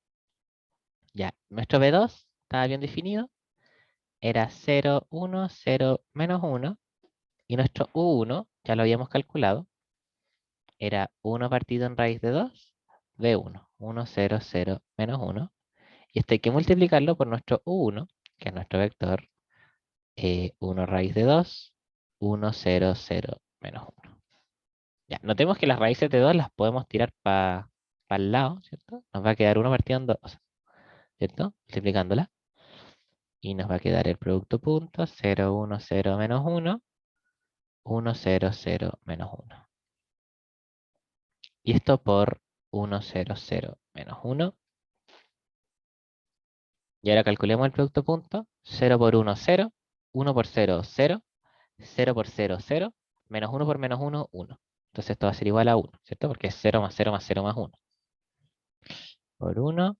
Ya, nuestro B2 estaba bien definido. Era 0, 1, 0, menos 1. Y nuestro U1, ya lo habíamos calculado, era 1 partido en raíz de 2, B1. 1, 0, 0, menos 1. Y esto hay que multiplicarlo por nuestro U1, que es nuestro vector 1 raíz de 2, 1, 0, 0, menos 1. Ya, notemos que las raíces de 2 las podemos tirar para el lado, ¿cierto? Nos va a quedar 1 partido en 2, ¿cierto? Multiplicándola. Y nos va a quedar el producto punto 0, 1, 0, menos 1, 1, 0, 0, menos 1. Y esto por 1, 0, 0, menos 1. Y ahora calculemos el producto punto. 0 por 1, 0. 1 por 0, 0. 0 por 0, 0. Menos 1 por menos 1, 1. Entonces esto va a ser igual a 1, ¿cierto? Porque es 0 más 0 más 0 más 1. Por 1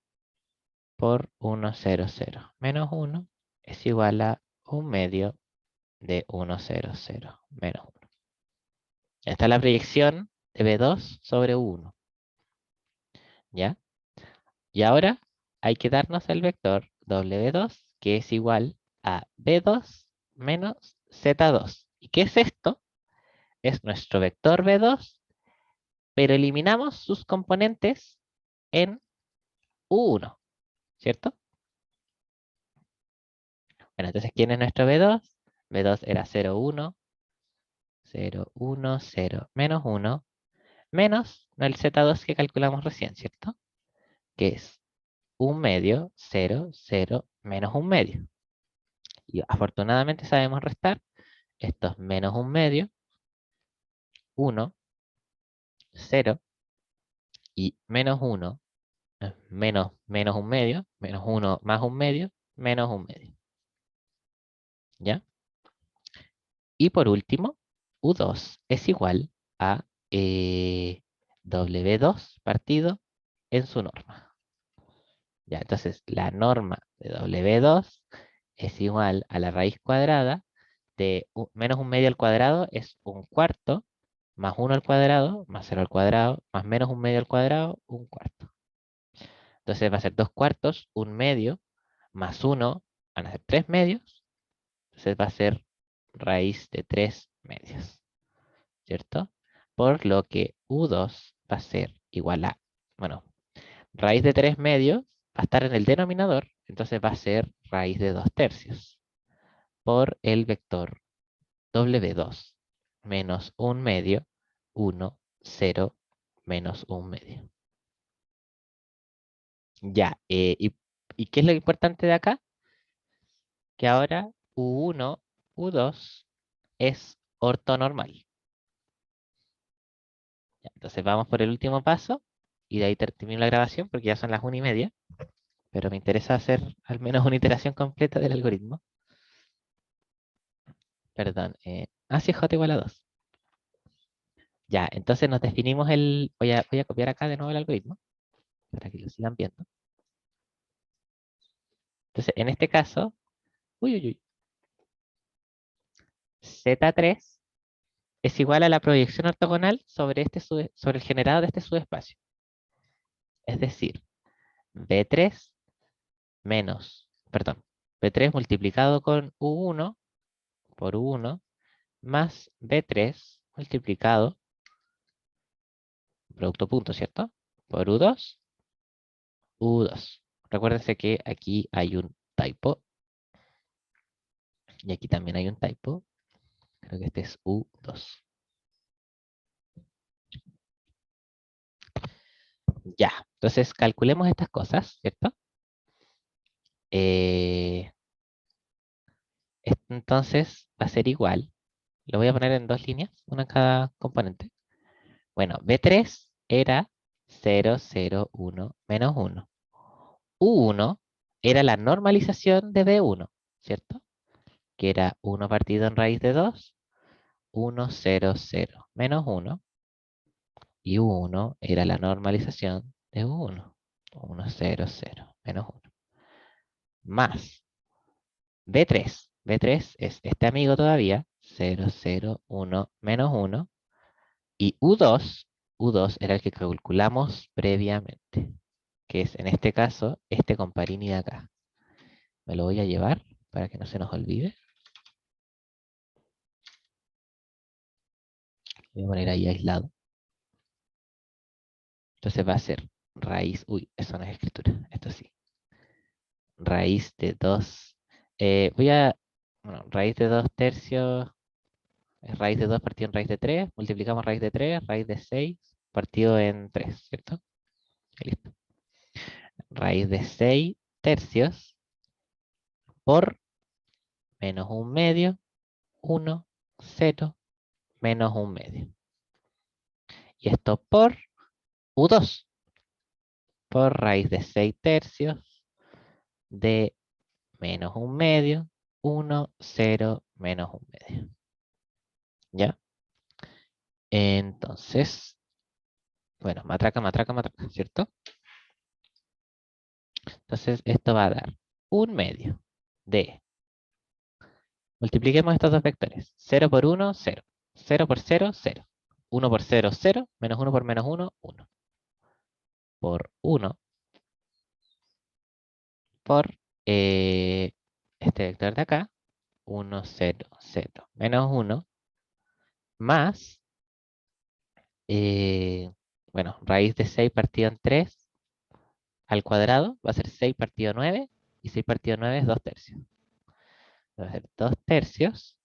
por 1, 0, 0. Menos 1 es igual a 1 medio de 1, 0, 0. Menos 1. Esta es la proyección de B2 sobre U1. ¿Ya? Y ahora hay que darnos el vector W2, que es igual a B2 menos Z2. ¿Y qué es esto? Es nuestro vector B2, pero eliminamos sus componentes en U1, ¿cierto? Bueno, entonces, ¿quién es nuestro B2? B2 era 0, 1, 0, 1, 0, menos 1, menos el Z2 que calculamos recién, ¿cierto? Que es 1 medio, 0, 0, menos 1 medio. Y afortunadamente sabemos restar. Esto es menos 1 medio, 1, 0, y menos 1, menos 1 medio, menos 1 más 1 medio, menos 1 medio. ¿Ya? Y por último, U2 es igual a W2 partido en su norma. ¿Ya? Entonces, la norma de W2 es igual a la raíz cuadrada de menos 1 medio al cuadrado es 1 cuarto, más 1 al cuadrado, más 0 al cuadrado, más menos 1 medio al cuadrado, 1 cuarto. Entonces va a ser 2 cuartos, 1 medio, más 1, van a ser 3 medios. Entonces va a ser raíz de 3 medios, ¿cierto? Por lo que U2 va a ser igual a, bueno, raíz de 3 medios va a estar en el denominador, entonces va a ser raíz de 2 tercios por el vector W2 menos 1 medio, 1, 0, menos 1 medio. Ya, ¿y qué es lo importante de acá? Que ahora U1, U2 es ortonormal. Ya, entonces vamos por el último paso y de ahí termino la grabación porque ya son las 1:30, pero me interesa hacer al menos una iteración completa del algoritmo. Perdón, sí, J igual a 2. Ya, entonces nos definimos voy a copiar acá de nuevo el algoritmo para que lo sigan viendo. Entonces, en este caso, uy, uy, uy, Z3 es igual a la proyección ortogonal sobre, sobre el generado de este subespacio. Es decir, B3 menos, perdón, B3 multiplicado con U1 por U1 más B3 multiplicado, producto punto, ¿cierto? Por U2, U2. Recuérdense que aquí hay un typo y aquí también hay un typo. Creo que este es U2. Ya, entonces calculemos estas cosas, ¿cierto? Eh, entonces va a ser igual. Lo voy a poner en 2 líneas, una en cada componente. Bueno, B3 era 0, 0, 1, menos 1. U1 era la normalización de B1, ¿cierto? Que era 1 partido en raíz de 2, 1, 0, 0, menos 1. Y 1 era la normalización de 1. 1, 0, 0, menos 1. Más B3. B3 es este amigo todavía. 0, 0, 1, menos 1. Y U2 era el que calculamos previamente, que es en este caso este comparini de acá. Me lo voy a llevar para que no se nos olvide. Voy a poner ahí aislado. Entonces va a ser raíz, uy, eso no es escritura, esto sí. Raíz de 2. Bueno, raíz de 2 tercios, es raíz de 2 partido en raíz de 3, multiplicamos raíz de 3, raíz de 6, partido en 3, ¿cierto? Y listo. Raíz de 6 tercios por menos un medio, 1, 0, menos un medio. Y esto por U2, por raíz de 6 tercios de menos un medio, 1, 0, menos un medio. ¿Ya? Entonces, bueno, matraca, matraca, matraca, ¿cierto? Entonces, esto va a dar un medio de, multipliquemos estos dos vectores, 0 por 1, 0, 0 por 0, 0, 1 por 0, 0, menos 1 por menos 1, 1, por 1, por este vector de acá, 1, 0, 0, menos 1, más, eh, bueno, raíz de 6 partido en 3 al cuadrado va a ser 6 partido 9, y 6 partido 9 es 2 tercios. Va a ser 2 tercios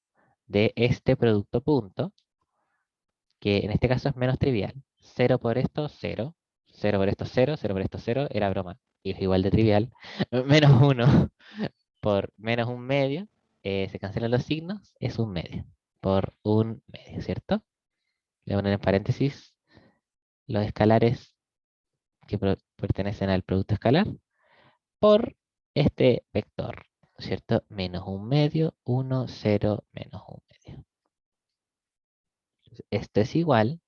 de este producto punto, que en este caso es menos trivial. 0 por esto, 0. 0 por esto, 0. 0 por esto, 0. Era broma. Y es igual de trivial. Menos 1 por menos un medio. Se cancelan los signos. Es un medio. Por un medio, ¿cierto? Voy a poner en paréntesis los escalares que pertenecen al producto escalar por este vector, ¿cierto? Menos un medio, 1, 0, menos un medio. Esto es igual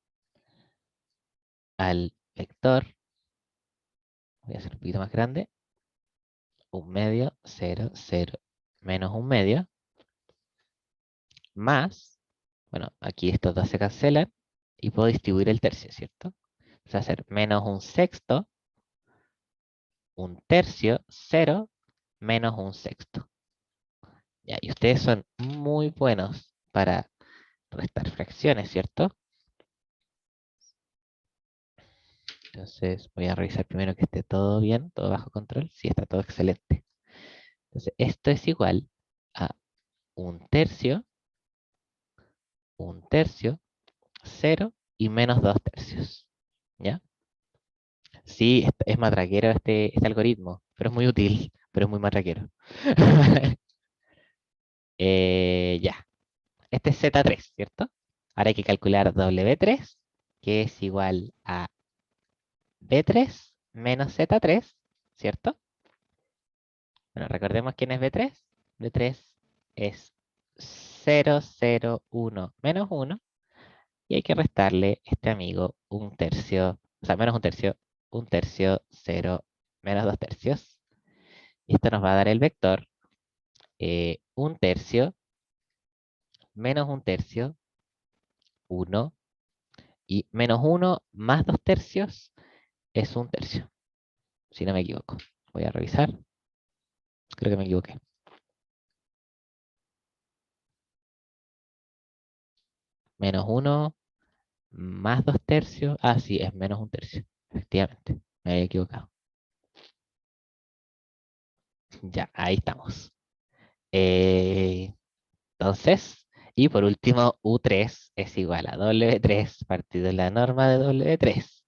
al vector, voy a hacer un poquito más grande, un medio, 0, 0, menos un medio, más, bueno, aquí estos dos se cancelan, y puedo distribuir el tercio, ¿cierto? Va a ser menos un sexto, un tercio, 0, menos un sexto. Ya, y ustedes son muy buenos para restar fracciones, ¿cierto? Entonces voy a revisar primero que esté todo bien, todo bajo control. Sí, está todo excelente. Entonces esto es igual a un tercio, 0 y menos 2 tercios. ¿Ya? Sí, es matraquero este algoritmo, pero es muy útil, pero es muy matraquero. Ya, este es Z3, ¿cierto? Ahora hay que calcular W3, que es igual a B3 menos Z3, ¿cierto? Bueno, recordemos quién es B3. B3 es 0, 0, 1, menos 1. Y hay que restarle este amigo un tercio, o sea, menos un tercio, 0, menos 2 tercios. Y esto nos va a dar el vector un tercio, menos un tercio, 1. Y menos 1 más 2 tercios es un tercio, si no me equivoco. Voy a revisar. Creo que me equivoqué. Menos 1 más 2 tercios. Ah, sí, es menos un tercio. Efectivamente, me había equivocado. Ya, ahí estamos. Eh, entonces, y por último, U3 es igual a W3 partido de la norma de W3.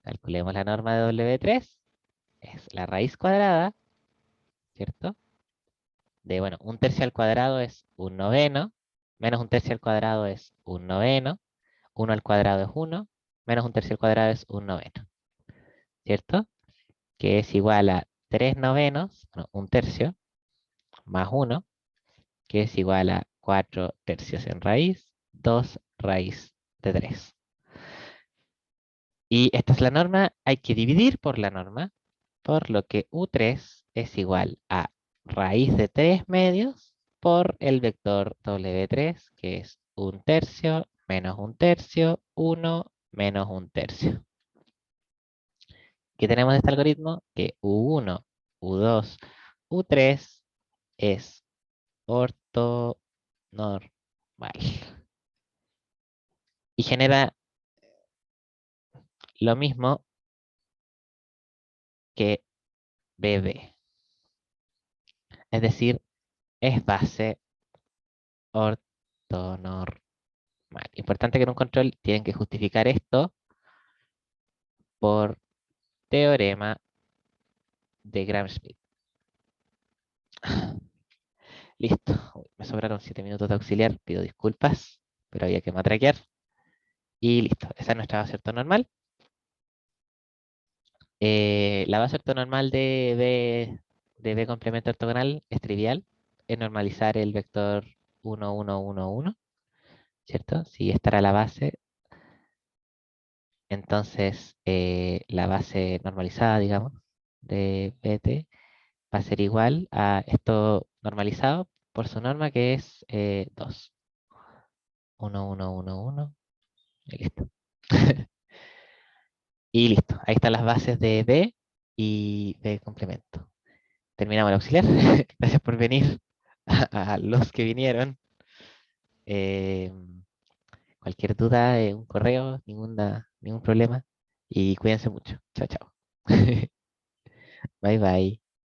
Calculemos la norma de W3. Es la raíz cuadrada, ¿cierto? De, bueno, un tercio al cuadrado es un noveno, menos un tercio al cuadrado es un noveno, 1 al cuadrado es 1, menos un tercio al cuadrado es un noveno, ¿cierto? Que es igual a 3 novenos, bueno, un tercio, más uno, que es igual a 4 tercios en raíz, 2 raíz de 3. Y esta es la norma, hay que dividir por la norma, por lo que U3 es igual a raíz de 3 medios por el vector W3, que es un tercio menos un tercio, 1 menos un tercio. ¿Qué tenemos de este algoritmo? Que U1, U2, U3 es ortonormal. Y genera lo mismo que BB. Es decir, es base ortonormal. Importante que en un control tienen que justificar esto por teorema de Gram-Schmidt. Listo. Uy, me sobraron 7 minutos de auxiliar. Pido disculpas, pero había que matraquear. Y listo. Esa es nuestra base ortonormal. La base ortonormal de B complemento ortogonal es trivial. Es normalizar el vector 1, 1, 1, 1. ¿Cierto? Si esta era la base, entonces la base normalizada, digamos, de BT va a ser igual a esto normalizado por su norma que es 2. 1, 1, 1, 1. Y listo. Y listo. Ahí están las bases de B y B complemento. Terminamos el auxiliar. Gracias por venir a los que vinieron. Eh, Cualquier duda, un correo, ningún problema. Y cuídense mucho. Chao, chao. Bye, bye.